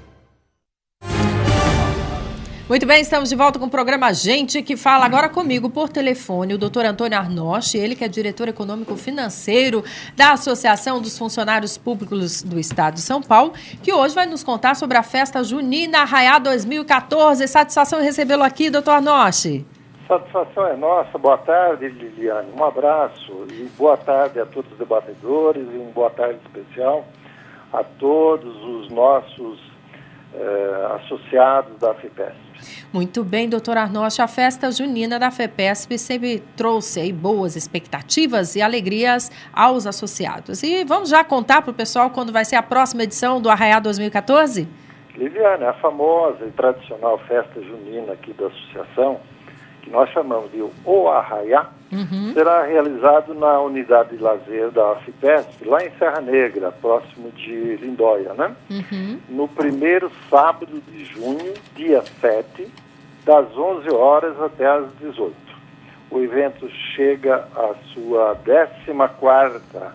[SPEAKER 1] Muito bem, estamos de volta com o programa Gente que Fala. Agora comigo por telefone o doutor Antônio Arnosch, ele que é diretor econômico-financeiro da Associação dos Funcionários Públicos do Estado de São Paulo, que hoje vai nos contar sobre a festa junina Arraiá 2014. Satisfação em recebê-lo aqui, doutor Arnosch.
[SPEAKER 9] Satisfação é nossa. Boa tarde, Liliane. Um abraço e boa tarde a todos os debatedores e uma boa tarde especial a todos os nossos associados da FEPESP.
[SPEAKER 1] Muito bem, doutor Arnosch, a festa junina da FEPESP sempre trouxe aí boas expectativas e alegrias aos associados. E vamos já contar para o pessoal quando vai ser a próxima edição do Arraiá 2014?
[SPEAKER 9] Liliane, a famosa e tradicional festa junina aqui da associação, que nós chamamos de O Arraiá, será realizado na unidade de lazer da FEPESP, lá em Serra Negra, próximo de Lindóia, né? No primeiro sábado de junho, dia 7, das 11 horas até as 18. O evento chega à sua 14ª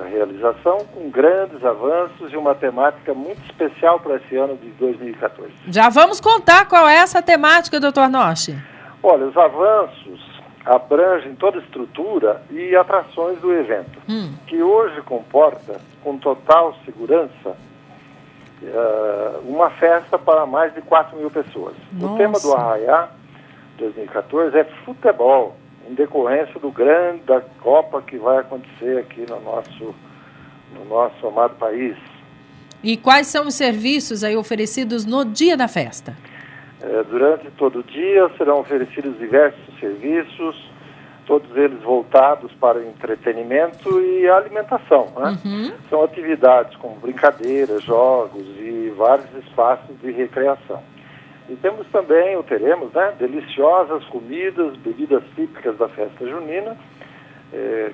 [SPEAKER 9] realização, com grandes avanços e uma temática muito especial para esse ano de 2014.
[SPEAKER 1] Já vamos contar qual é essa temática, doutor Arnosch.
[SPEAKER 9] Olha, os avanços abrangem toda a estrutura e atrações do evento, que hoje comporta, com total segurança, uma festa para mais de 4.000 pessoas.
[SPEAKER 1] Nossa.
[SPEAKER 9] O tema do Arraiá 2014 é futebol, em decorrência da Copa que vai acontecer aqui no nosso amado país.
[SPEAKER 1] E quais são os serviços aí oferecidos no dia da festa?
[SPEAKER 9] Durante todo o dia serão oferecidos diversos serviços, todos eles voltados para o entretenimento e a alimentação, né? São atividades como brincadeiras, jogos e vários espaços de recreação. E teremos, né, deliciosas comidas, bebidas típicas da festa junina,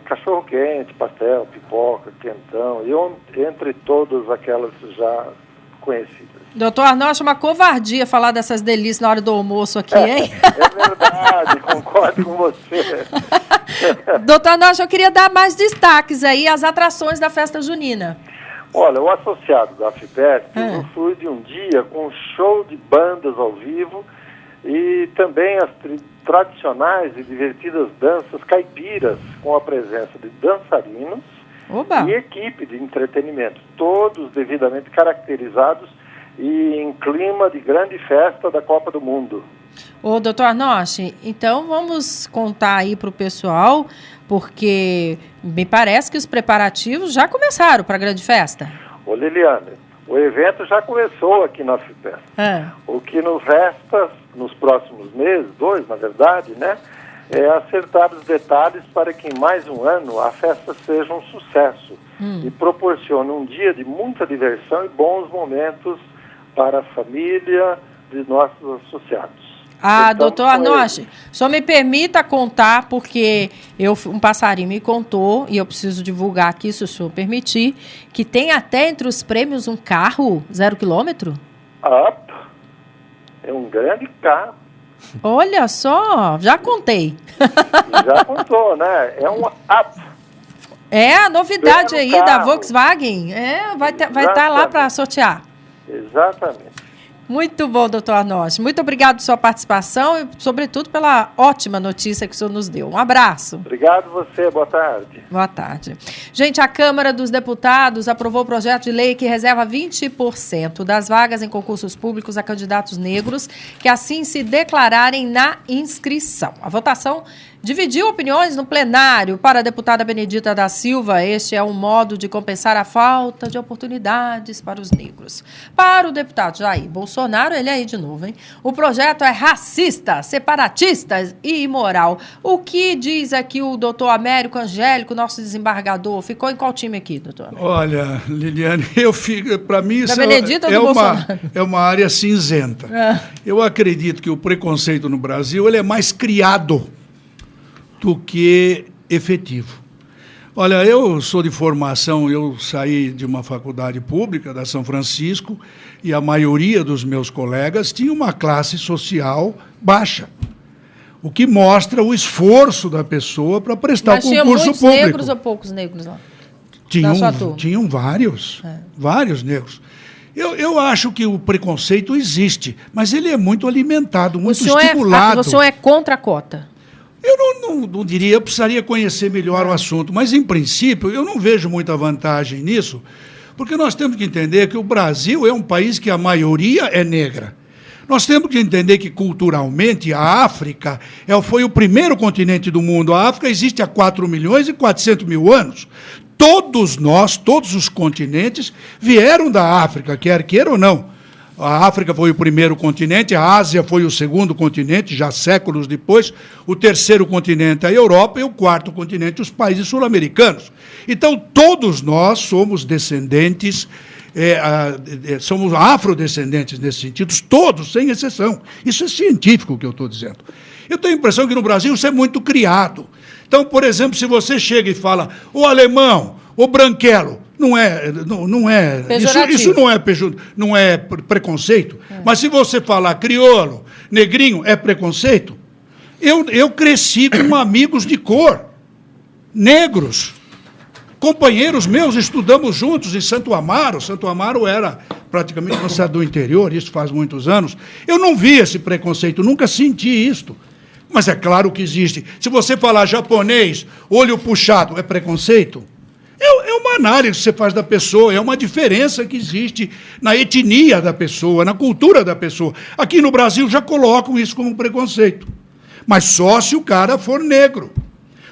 [SPEAKER 9] cachorro-quente, pastel, pipoca, quentão, e entre todas aquelas já conhecidas.
[SPEAKER 1] Doutor Arnosch, uma covardia falar dessas delícias na hora do almoço aqui, hein?
[SPEAKER 9] É verdade, concordo com você.
[SPEAKER 1] Doutor Arnosch, eu queria dar mais destaques aí às atrações da festa junina.
[SPEAKER 9] Olha, o associado da FEPESP usufrui de um dia com show de bandas ao vivo e também as tradicionais e divertidas danças caipiras, com a presença de dançarinos e equipe de entretenimento, todos devidamente caracterizados e em clima de grande festa da Copa do Mundo.
[SPEAKER 1] Ô, doutor Arnosch, então vamos contar aí para o pessoal, porque me parece que os preparativos já começaram para a grande festa.
[SPEAKER 9] Ô, Liliane, o evento já começou aqui na FEPESP. O que nos resta nos próximos meses, 2 na verdade, né, é acertar os detalhes para que em mais um ano a festa seja um sucesso e proporcione um dia de muita diversão e bons momentos para a família de nossos associados. Então,
[SPEAKER 1] doutor Arnosch, só me permita contar, porque um passarinho me contou, e eu preciso divulgar aqui, se o senhor permitir, que tem até entre os prêmios um carro 0 quilômetro?
[SPEAKER 9] É um grande carro.
[SPEAKER 1] Olha só, já contei.
[SPEAKER 9] Já contou, né? É um up.
[SPEAKER 1] É a novidade aí da Volkswagen. Vai estar lá para sortear.
[SPEAKER 9] Exatamente.
[SPEAKER 1] Muito bom, doutor Arnosch. Muito obrigado pela sua participação e, sobretudo, pela ótima notícia que o senhor nos deu. Um abraço.
[SPEAKER 9] Obrigado você. Boa tarde.
[SPEAKER 1] Boa tarde. Gente, a Câmara dos Deputados aprovou o projeto de lei que reserva 20% das vagas em concursos públicos a candidatos negros que assim se declararem na inscrição. A votação dividiu opiniões no plenário. Para a deputada Benedita da Silva, este é um modo de compensar a falta de oportunidades para os negros. Para o deputado Jair Bolsonaro, ele aí de novo, hein? O projeto é racista, separatista e imoral. O que diz aqui o doutor Américo Angélico, nosso desembargador? Ficou em qual time aqui, doutor?
[SPEAKER 2] Olha, Liliane, para mim isso é uma área cinzenta. Eu acredito que o preconceito no Brasil ele é mais criado do que efetivo. Olha, eu sou de formação, eu saí de uma faculdade pública da São Francisco e a maioria dos meus colegas tinha uma classe social baixa. o que mostra o esforço da pessoa para prestar o concurso público.
[SPEAKER 1] Mas tinha muitos negros ou poucos negros lá?
[SPEAKER 2] Tinham vários, vários negros. Eu acho que o preconceito existe, mas ele é muito alimentado, muito estimulado.
[SPEAKER 1] O senhor é contra a cota?
[SPEAKER 2] Eu não diria, eu precisaria conhecer melhor o assunto, mas, em princípio, eu não vejo muita vantagem nisso, porque nós temos que entender que o Brasil é um país que a maioria é negra. Nós temos que entender que, culturalmente, a África foi o primeiro continente do mundo. A África existe há 4.400.000 anos. Todos nós, todos os continentes, vieram da África, quer queira ou não. A África foi o primeiro continente, a Ásia foi o segundo continente, já séculos depois, o terceiro continente, a Europa, e o quarto continente, os países sul-americanos. Então, todos nós somos descendentes, somos afrodescendentes nesse sentido, todos, sem exceção. Isso é científico, o que eu estou dizendo. Eu tenho a impressão que no Brasil isso é muito criado. Então, por exemplo, se você chega e fala, o alemão, o branquelo, não é isso não é preconceito, mas se você falar crioulo, negrinho, é preconceito. Eu cresci com amigos de cor, negros, companheiros meus, estudamos juntos em Santo Amaro. Santo Amaro era praticamente uma cidade do interior, isso faz muitos anos. Eu não vi esse preconceito, nunca senti isto. Mas é claro que existe. Se você falar japonês, olho puxado, é preconceito? É uma análise que você faz da pessoa, é uma diferença que existe na etnia da pessoa, na cultura da pessoa. Aqui no Brasil já colocam isso como preconceito. Mas só se o cara for negro.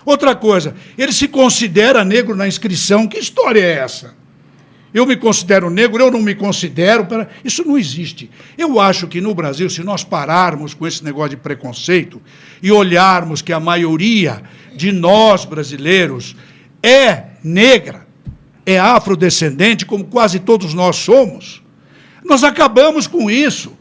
[SPEAKER 2] Outra coisa, ele se considera negro na inscrição. Que história é essa? Eu me considero negro, eu não me considero. Isso não existe. Eu acho que no Brasil, se nós pararmos com esse negócio de preconceito e olharmos que a maioria de nós brasileiros é negra, é afrodescendente, como quase todos nós somos, nós acabamos com isso.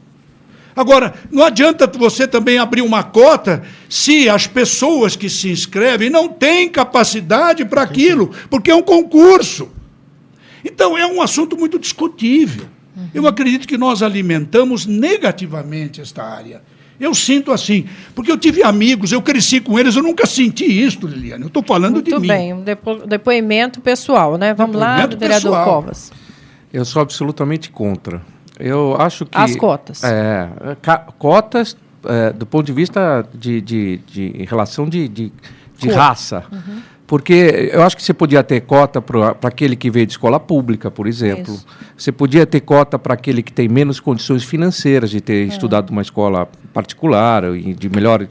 [SPEAKER 2] Agora, não adianta você também abrir uma cota se as pessoas que se inscrevem não têm capacidade para aquilo, porque é um concurso. Então, é um assunto muito discutível. Eu acredito que nós alimentamos negativamente esta área. Eu sinto assim, porque eu tive amigos, eu cresci com eles, eu nunca senti isso, Liliane. Eu estou falando de mim.
[SPEAKER 1] Muito bem, um depoimento pessoal, né? Vamos lá, do vereador Covas.
[SPEAKER 3] Eu sou absolutamente contra. Eu acho que...
[SPEAKER 1] As cotas.
[SPEAKER 3] Cotas, do ponto de vista de relação de raça. Uhum. Porque eu acho que você podia ter cota para aquele que veio de escola pública, por exemplo. Isso. Você podia ter cota para aquele que tem menos condições financeiras de ter estudado numa escola particular e de melhor.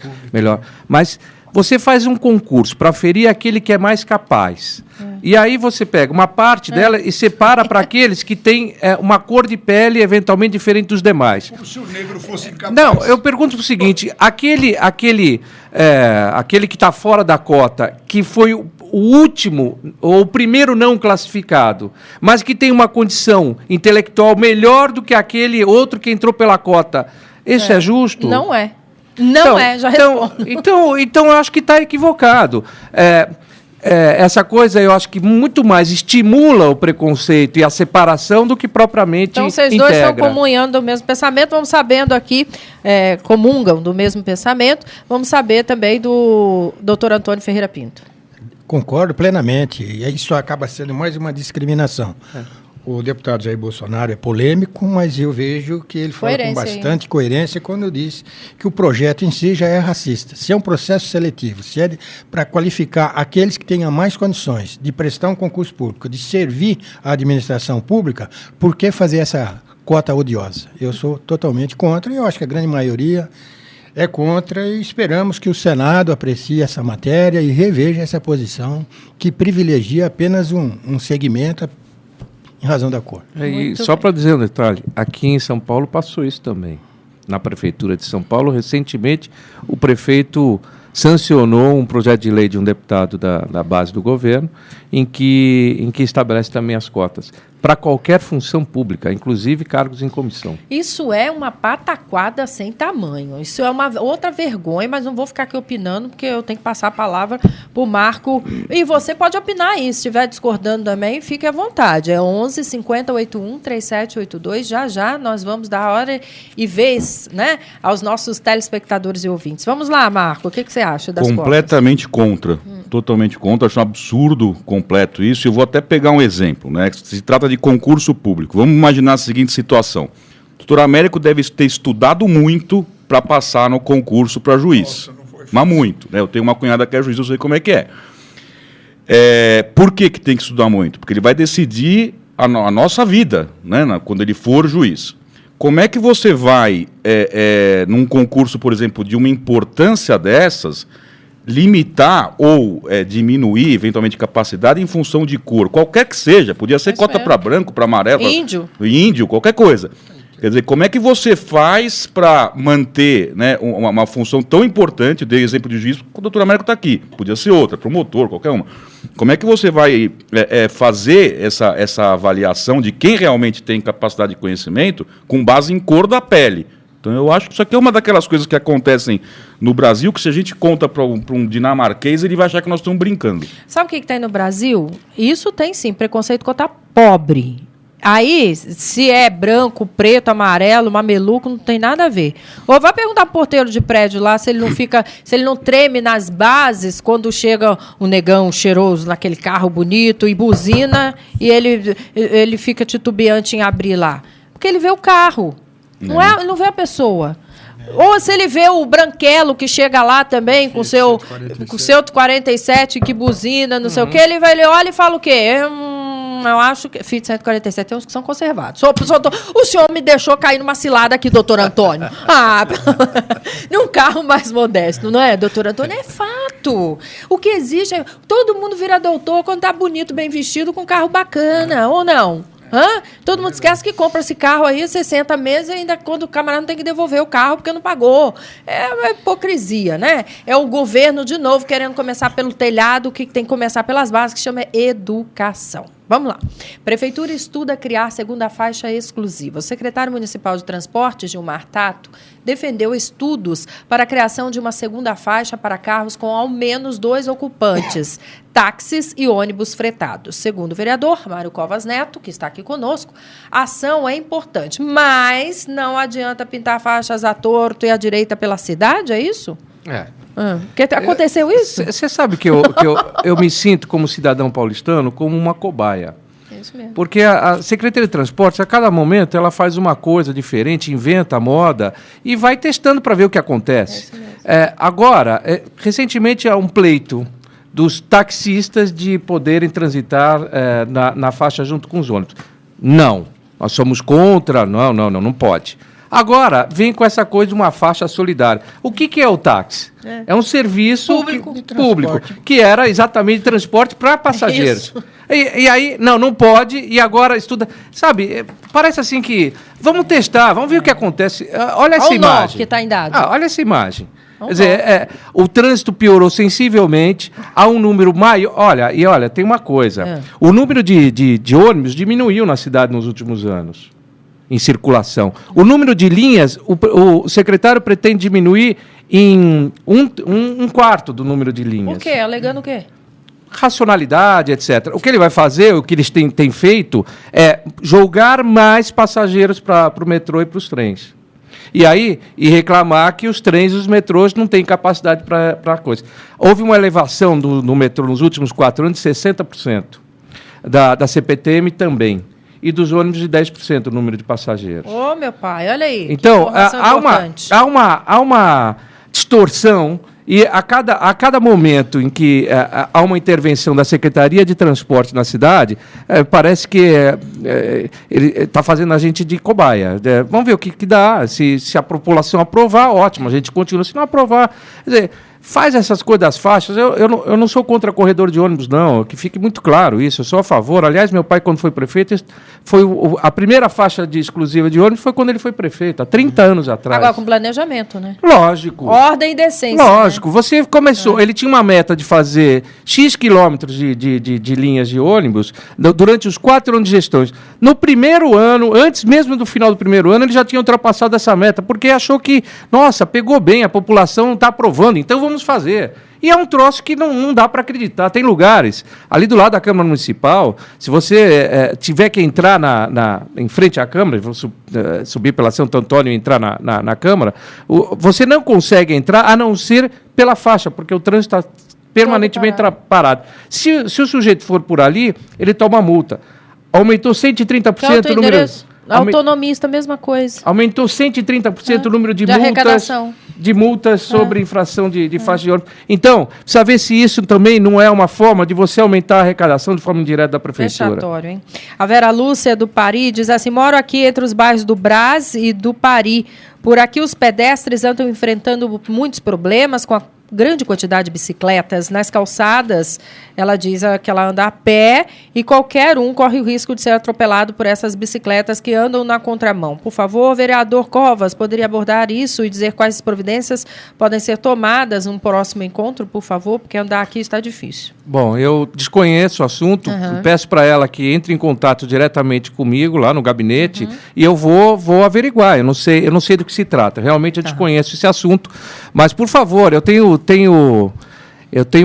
[SPEAKER 3] Mas você faz um concurso para ferir aquele que é mais capaz. E aí você pega uma parte dela e separa para aqueles que têm uma cor de pele eventualmente diferente dos demais. Como se o negro fosse incapaz. Não, eu pergunto o seguinte, aquele que está fora da cota, que foi o último, ou o primeiro não classificado, mas que tem uma condição intelectual melhor do que aquele outro que entrou pela cota, isso é justo?
[SPEAKER 1] Não é. Já respondo.
[SPEAKER 3] Então eu acho que está equivocado. Essa coisa, eu acho que muito mais estimula o preconceito e a separação do que propriamente integra.
[SPEAKER 1] Então, vocês dois estão comunhando do mesmo pensamento, vamos sabendo aqui, comungam do mesmo pensamento, vamos saber também do doutor Antônio Ferreira Pinto.
[SPEAKER 4] Concordo plenamente, e isso acaba sendo mais uma discriminação. O deputado Jair Bolsonaro é polêmico, mas eu vejo que ele fala com bastante coerência quando diz que o projeto em si já é racista. Se é um processo seletivo, se é para qualificar aqueles que tenham mais condições de prestar um concurso público, de servir à administração pública, por que fazer essa cota odiosa? Eu sou totalmente contra, e eu acho que a grande maioria é contra, e esperamos que o Senado aprecie essa matéria e reveja essa posição que privilegia apenas um segmento em razão da cor.
[SPEAKER 3] E só para dizer um detalhe, aqui em São Paulo passou isso também. Na Prefeitura de São Paulo, recentemente, o prefeito sancionou um projeto de lei de um deputado da base do governo, em que estabelece também as cotas. para qualquer função pública, inclusive cargos em comissão.
[SPEAKER 1] Isso é uma pataquada sem tamanho. Isso é uma outra vergonha, mas não vou ficar aqui opinando, porque eu tenho que passar a palavra para o Marco. E você pode opinar aí, se estiver discordando também, fique à vontade. É 11 50 81 3782. Já nós vamos dar a hora e vez, né, aos nossos telespectadores e ouvintes. Vamos lá, Marco, o que você acha das
[SPEAKER 5] Completamente contra. Totalmente contra. Acho um absurdo completo isso. Eu vou até pegar um exemplo, né? Se trata de concurso público. Vamos imaginar a seguinte situação. O doutor Américo deve ter estudado muito para passar no concurso para juiz. Mas muito, né? Eu tenho uma cunhada que é juiz, eu sei como é que é. Por que tem que estudar muito? Porque ele vai decidir a nossa vida, né? Quando ele for juiz. Como é que você vai, num concurso, por exemplo, de uma importância dessas, limitar ou diminuir, eventualmente, capacidade em função de cor, qualquer que seja, podia ser cota para branco, para amarelo, índio, qualquer coisa. Quer dizer, como é que você faz para manter, né, uma função tão importante, dei exemplo de juiz, o doutor Américo está aqui, podia ser outra, promotor, qualquer uma. Como é que você vai fazer essa avaliação de quem realmente tem capacidade de conhecimento com base em cor da pele? Então, eu acho que isso aqui é uma daquelas coisas que acontecem no Brasil, que se a gente conta para um dinamarquês, ele vai achar que nós estamos brincando.
[SPEAKER 1] Sabe o que tem no Brasil? Isso tem, sim, preconceito contra pobre. Aí, se é branco, preto, amarelo, mameluco, não tem nada a ver. Ou vai perguntar pro porteiro de prédio lá se ele não treme nas bases quando chega um negão cheiroso naquele carro bonito e buzina e ele fica titubeante em abrir lá. Porque ele vê o carro. Não vê a pessoa. Ou se ele vê o branquelo que chega lá também com o seu 47 que buzina, não sei o quê, ele olha e fala o quê? Eu acho que Fiat 147 tem uns que são conservados. O senhor me deixou cair numa cilada aqui, doutor Antônio. Num carro mais modesto, não é, doutor Antônio? É fato. O que exige é todo mundo vira doutor quando tá bonito, bem vestido, com um carro bacana, ou não? Todo mundo esquece que compra esse carro aí 60 meses e ainda quando o camarada não tem que devolver o carro porque não pagou. É uma hipocrisia, né? É o governo, de novo, querendo começar pelo telhado, que tem que começar pelas bases, que chama educação. Vamos lá. Prefeitura estuda criar segunda faixa exclusiva. O secretário municipal de transportes, Gilmar Tato, defendeu estudos para a criação de uma segunda faixa para carros com ao menos 2 ocupantes, táxis e ônibus fretados. Segundo o vereador Mário Covas Neto, que está aqui conosco, a ação é importante, mas não adianta pintar faixas à torto e à direita pela cidade, é isso? Porque aconteceu isso?
[SPEAKER 3] Você sabe que eu me sinto, como cidadão paulistano, como uma cobaia.
[SPEAKER 1] É isso mesmo.
[SPEAKER 3] Porque a Secretaria de Transportes, a cada momento, ela faz uma coisa diferente, inventa a moda e vai testando para ver o que acontece. Agora, recentemente há um pleito dos taxistas de poderem transitar na faixa junto com os ônibus. Não, nós somos contra, não pode. Agora, vem com essa coisa de uma faixa solidária. O que é o táxi? É um serviço público que era exatamente transporte para passageiros. E aí, não pode, e agora estuda... Sabe, parece assim que... Vamos testar, vamos ver o que acontece. Olha essa imagem.
[SPEAKER 1] Que está em dado.
[SPEAKER 3] Olha essa imagem. Quer dizer, o trânsito piorou sensivelmente, há um número maior... Olha, tem uma coisa. O número de ônibus diminuiu na cidade nos últimos anos, em circulação. O número de linhas, o secretário pretende diminuir em um quarto do número de linhas.
[SPEAKER 1] Por quê? Alegando o quê?
[SPEAKER 3] Racionalidade, etc. O que ele vai fazer, o que eles têm feito, é jogar mais passageiros para o metrô e para os trens. E reclamar que os trens e os metrôs não têm capacidade para coisa. Houve uma elevação no metrô nos últimos 4 anos de 60%. Da CPTM também. E dos ônibus de 10% o número de passageiros.
[SPEAKER 1] Meu pai, olha aí.
[SPEAKER 3] Então, há uma distorção e a cada momento em que há uma intervenção da Secretaria de Transporte na cidade, parece que ele está fazendo a gente de cobaia. Vamos ver o que dá. Se a população aprovar, ótimo, a gente continua. Se não aprovar... Quer dizer, faz essas coisas das faixas. Eu não sou contra corredor de ônibus, não, que fique muito claro isso, eu sou a favor. Aliás, meu pai, quando foi prefeito, a primeira faixa exclusiva de ônibus foi quando ele foi prefeito, há 30 anos atrás.
[SPEAKER 1] Agora, com planejamento, né?
[SPEAKER 3] Lógico.
[SPEAKER 1] Ordem e decência.
[SPEAKER 3] Lógico.
[SPEAKER 1] Né?
[SPEAKER 3] Você começou, ele tinha uma meta de fazer X quilômetros de linhas de ônibus durante os 4 anos de gestão. No primeiro ano, antes mesmo do final do primeiro ano, ele já tinha ultrapassado essa meta, porque achou que, nossa, pegou bem, a população está aprovando, então vamos fazer. E é um troço que não dá para acreditar. Tem lugares, ali do lado da Câmara Municipal, se você tiver que entrar em frente à Câmara, subir pela Santo Antônio e entrar na Câmara, você não consegue entrar a não ser pela faixa, porque o trânsito está permanentemente parado. Se o sujeito for por ali, ele toma multa. Aumentou 130% o número...
[SPEAKER 1] Autonomista, mesma coisa.
[SPEAKER 3] Aumentou 130% o número de multas sobre infração de faixa de ônibus. Então, precisa ver se isso também não é uma forma de você aumentar a arrecadação de forma indireta da prefeitura.
[SPEAKER 1] Fechatório, hein? A Vera Lúcia, do Pari, diz assim: moro aqui entre os bairros do Brás e do Pari. Por aqui os pedestres andam enfrentando muitos problemas com a grande quantidade de bicicletas nas calçadas. Ela diz que ela anda a pé e qualquer um corre o risco de ser atropelado por essas bicicletas que andam na contramão. Por favor, vereador Covas, poderia abordar isso e dizer quais providências podem ser tomadas num próximo encontro, por favor, porque andar aqui está difícil.
[SPEAKER 3] Bom, eu desconheço o assunto, peço para ela que entre em contato diretamente comigo lá no gabinete e eu vou averiguar. Eu não sei do que se trata. Realmente eu desconheço esse assunto, mas por favor, eu tenho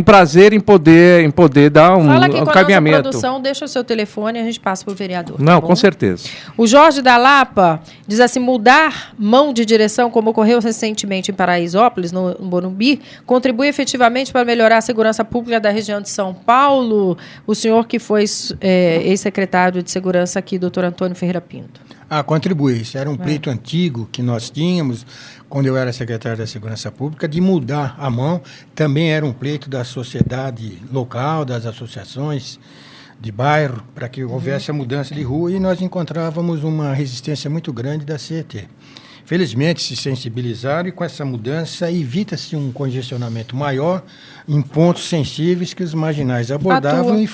[SPEAKER 3] prazer em poder dar um
[SPEAKER 1] Fala aqui com
[SPEAKER 3] caminhamento.
[SPEAKER 1] A nossa produção, deixa o seu telefone e a gente passa para o vereador.
[SPEAKER 3] Não, com certeza.
[SPEAKER 1] O Jorge da Lapa diz assim: mudar mão de direção, como ocorreu recentemente em Paraisópolis, no Morumbi, contribui efetivamente para melhorar a segurança pública da região de São Paulo. O senhor que foi ex-secretário de Segurança aqui, doutor Antônio Ferreira Pinto.
[SPEAKER 4] Contribui. Isso era um pleito antigo que nós tínhamos, quando eu era secretário da Segurança Pública, de mudar a mão. Também era um pleito da sociedade local, das associações de bairro, para que houvesse a mudança de rua, e nós encontrávamos uma resistência muito grande da CET. Felizmente se sensibilizaram e com essa mudança evita-se um congestionamento maior em pontos sensíveis que os marginais abordavam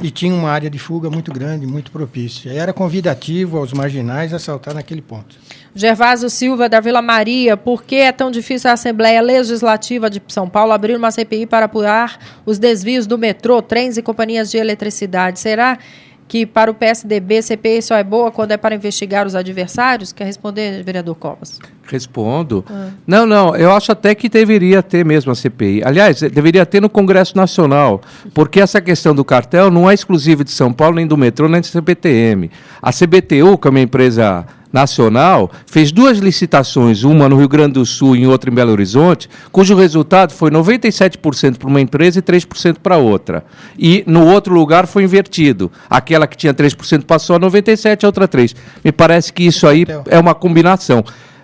[SPEAKER 4] e tinha uma área de fuga muito grande, muito propícia. Era convidativo aos marginais a saltar naquele ponto.
[SPEAKER 1] Gervásio Silva, da Vila Maria: por que é tão difícil a Assembleia Legislativa de São Paulo abrir uma CPI para apurar os desvios do metrô, trens e companhias de eletricidade? Será que para o PSDB, CPI só é boa quando é para investigar os adversários? Quer responder, vereador Covas?
[SPEAKER 3] Respondo. Não, eu acho até que deveria ter mesmo a CPI. Aliás, deveria ter no Congresso Nacional, porque essa questão do cartel não é exclusiva de São Paulo, nem do metrô, nem do CPTM. A CBTU, que é uma empresa nacional, fez 2 licitações, uma no Rio Grande do Sul e outra em Belo Horizonte, cujo resultado foi 97% para uma empresa e 3% para outra. E no outro lugar foi invertido. Aquela que tinha 3% passou a 97%, a outra 3%. Me parece que isso aí é uma combinação.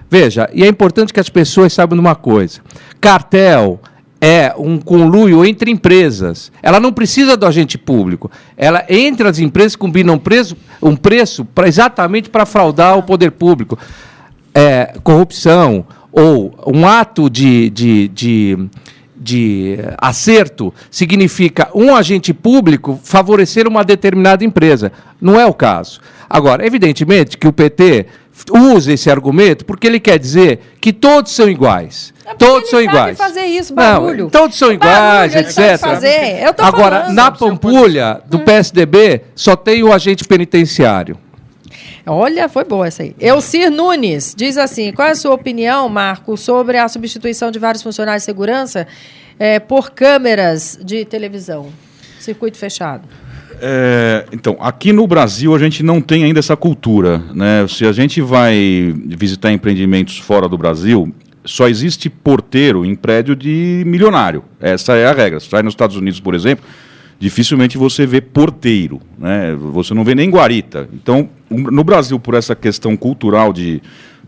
[SPEAKER 3] Veja, e é importante que as pessoas saibam de uma coisa: cartel é um conluio entre empresas. Ela não precisa do agente público. Ela, entre as empresas, combina um preço exatamente para fraudar o poder público. Corrupção ou um ato de acerto significa um agente público favorecer uma determinada empresa. Não é o caso. Agora, evidentemente que o PT usa esse argumento porque ele quer dizer que todos são iguais. Todos são iguais.
[SPEAKER 1] Fazer isso, barulho.
[SPEAKER 3] Não, todos são iguais, etc. Agora, na Pampulha do PSDB, só tem o agente penitenciário.
[SPEAKER 1] Olha, foi boa essa aí. Elcir Nunes diz assim: qual é a sua opinião, Marco, sobre a substituição de vários funcionários de segurança por câmeras de televisão? Circuito fechado.
[SPEAKER 5] Então, aqui no Brasil a gente não tem ainda essa cultura, né? Se a gente vai visitar empreendimentos fora do Brasil, só existe porteiro em prédio de milionário. Essa é a regra. Se vai nos Estados Unidos, por exemplo, dificilmente você vê porteiro, né? Você não vê nem guarita. Então, no Brasil, por essa questão cultural de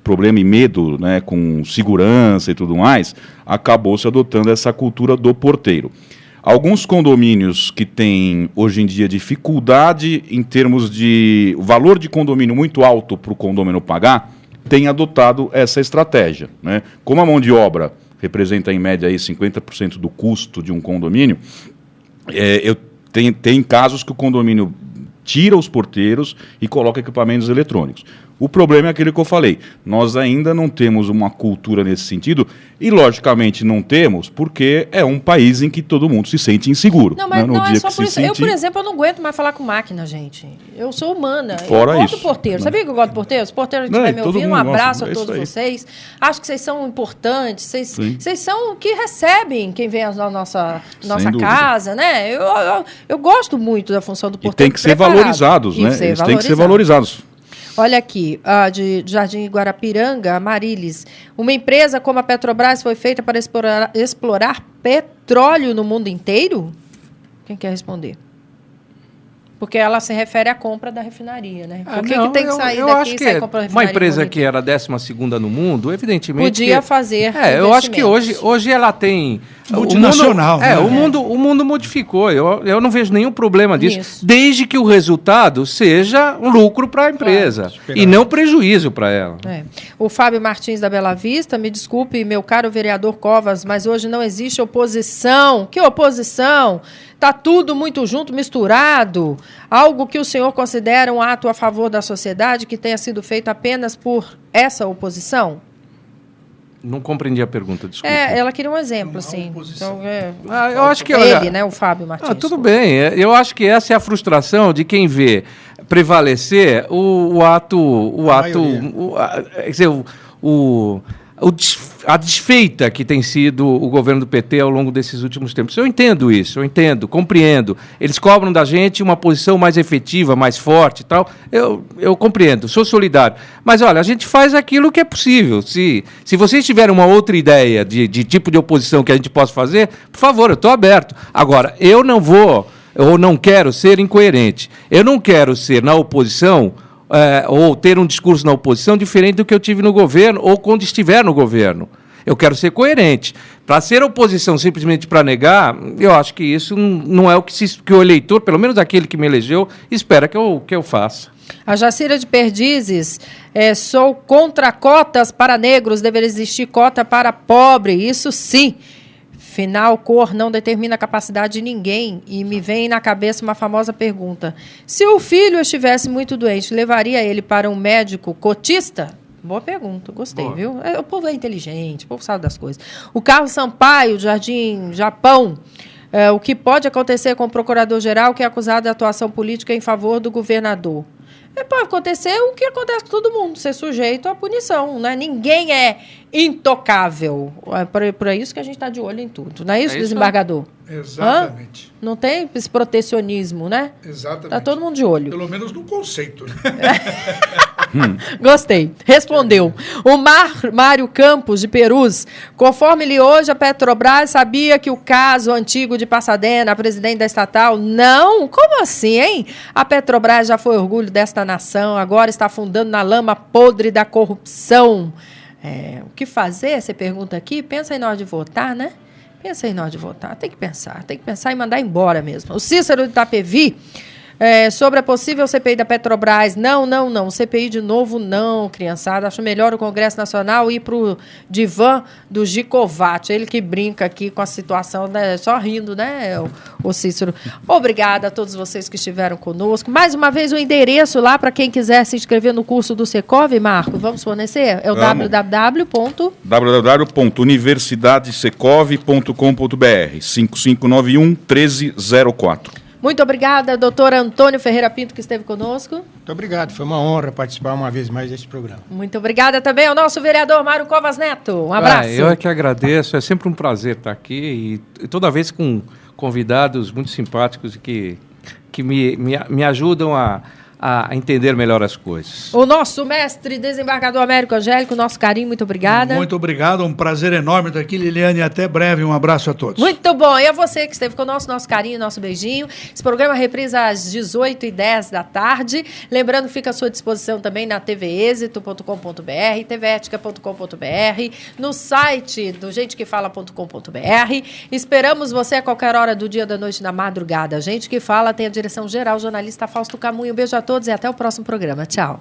[SPEAKER 5] problema e medo, né, com segurança e tudo mais, acabou se adotando essa cultura do porteiro. Alguns condomínios que têm, hoje em dia, dificuldade em termos de valor de condomínio muito alto para o condomínio pagar, têm adotado essa estratégia, né? Como a mão de obra representa em média aí 50% do custo de um condomínio, tem casos que o condomínio tira os porteiros e coloca equipamentos eletrônicos. O problema é aquele que eu falei. Nós ainda não temos uma cultura nesse sentido e, logicamente, não temos porque é um país em que todo mundo se sente inseguro.
[SPEAKER 1] Não, mas não é só por isso. Eu, por exemplo, eu não aguento mais falar com máquina, gente. Eu sou humana.
[SPEAKER 5] Fora
[SPEAKER 1] eu gosto
[SPEAKER 5] isso.
[SPEAKER 1] do porteiro. Sabia que eu gosto do porteiro? Se o porteiro estiver me ouvindo, um abraço a todos vocês. Acho que vocês são importantes. Vocês são que recebem quem vem na nossa casa, né? Eu gosto muito da função do porteiro.
[SPEAKER 5] E tem que ser valorizados, né? Eles têm que ser valorizados.
[SPEAKER 1] Olha aqui, de Jardim Guarapiranga, Marilis. Uma empresa como a Petrobras foi feita para explorar petróleo no mundo inteiro? Quem quer responder? Porque ela se refere à compra da refinaria, né? Por que tem que sair daqui e sair comprar a refinaria?
[SPEAKER 3] Uma empresa que era a 12ª no mundo, evidentemente...
[SPEAKER 1] Podia fazer
[SPEAKER 3] eu acho que hoje ela tem...
[SPEAKER 2] Multinacional.
[SPEAKER 3] O mundo modificou. Eu não vejo nenhum problema disso, desde que o resultado seja um lucro para a empresa e não prejuízo para ela.
[SPEAKER 1] O Fábio Martins da Bela Vista, me desculpe, meu caro vereador Covas, mas hoje não existe oposição. Que oposição? Está tudo muito junto, misturado. Algo que o senhor considera um ato a favor da sociedade que tenha sido feito apenas por essa oposição?
[SPEAKER 3] Não compreendi a pergunta, desculpa.
[SPEAKER 1] Ela queria um exemplo, sim.
[SPEAKER 3] Então, eu acho que
[SPEAKER 1] ele, né, o Fábio Martins.
[SPEAKER 3] Tudo bem. Eu acho que essa é a frustração de quem vê prevalecer a desfeita que tem sido o governo do PT ao longo desses últimos tempos. Eu entendo isso, compreendo. Eles cobram da gente uma posição mais efetiva, mais forte e tal. Eu compreendo, sou solidário. Mas, olha, a gente faz aquilo que é possível. Se vocês tiverem uma outra ideia de tipo de oposição que a gente possa fazer, por favor, eu estou aberto. Agora, eu não quero ser incoerente. Eu não quero ser na oposição... ou ter um discurso na oposição diferente do que eu tive no governo ou quando estiver no governo. Eu quero ser coerente. Para ser oposição simplesmente para negar, eu acho que isso não é o que o eleitor, pelo menos aquele que me elegeu, espera que eu faça.
[SPEAKER 1] A Jacira de Perdizes, sou contra cotas para negros, deveria existir cota para pobre, isso sim. Afinal, cor não determina a capacidade de ninguém. E me vem na cabeça uma famosa pergunta. Se o filho estivesse muito doente, levaria ele para um médico cotista? Boa pergunta, gostei, viu? O povo é inteligente, o povo sabe das coisas. O Carlos Sampaio, Jardim Japão. O que pode acontecer com o procurador-geral que é acusado de atuação política em favor do governador? Pode acontecer o que acontece com todo mundo, ser sujeito à punição, né? Ninguém é intocável. É por isso que a gente está de olho em tudo. Não é isso, desembargador?
[SPEAKER 2] Exatamente.
[SPEAKER 1] Não tem esse protecionismo, né?
[SPEAKER 2] Exatamente.
[SPEAKER 1] Está todo mundo de olho.
[SPEAKER 2] Pelo menos no conceito.
[SPEAKER 1] Gostei. Respondeu. O Mário Campos, de Perus. Conforme li hoje, a Petrobras sabia que o caso antigo de Passadena, a presidente da estatal, não? Como assim, hein? A Petrobras já foi orgulho desta nação, agora está afundando na lama podre da corrupção. O que fazer? Você pergunta aqui. Pensa aí na hora de votar, né? Pensa aí na hora de votar. Tem que pensar e mandar embora mesmo. O Cícero de Itapevi, sobre a possível CPI da Petrobras. Não. CPI de novo, não, criançada. Acho melhor o Congresso Nacional ir para o divã do Gicovati. Ele que brinca aqui com a situação, né? Só rindo, né, o Cícero? Obrigada a todos vocês que estiveram conosco. Mais uma vez, o endereço lá para quem quiser se inscrever no curso do Secov, Marco, vamos fornecer? É o
[SPEAKER 5] www.universidadesecov.com.br 5591-1304.
[SPEAKER 1] Muito obrigada, doutor Antônio Ferreira Pinto, que esteve conosco.
[SPEAKER 4] Muito obrigado, foi uma honra participar uma vez mais desse programa.
[SPEAKER 1] Muito obrigada também ao nosso vereador Mário Covas Neto. Um abraço.
[SPEAKER 3] Eu é que agradeço, é sempre um prazer estar aqui e toda vez com convidados muito simpáticos que me ajudam a entender melhor as coisas.
[SPEAKER 1] O nosso mestre desembargador Américo Angélico, nosso carinho, muito obrigada.
[SPEAKER 2] Muito obrigado, um prazer enorme estar aqui, Liliane, até breve, um abraço a todos.
[SPEAKER 1] Muito bom, e a você que esteve conosco, nosso carinho, nosso beijinho. Esse programa reprisa às 18h10 da tarde, lembrando que fica à sua disposição também na tvexito.com.br, tvetica.com.br, no site do gentequefala.com.br. Esperamos você a qualquer hora do dia, da noite, da madrugada. Gente que Fala tem a direção geral, jornalista Fausto Camunho. Um beijo a todos e até o próximo programa. Tchau.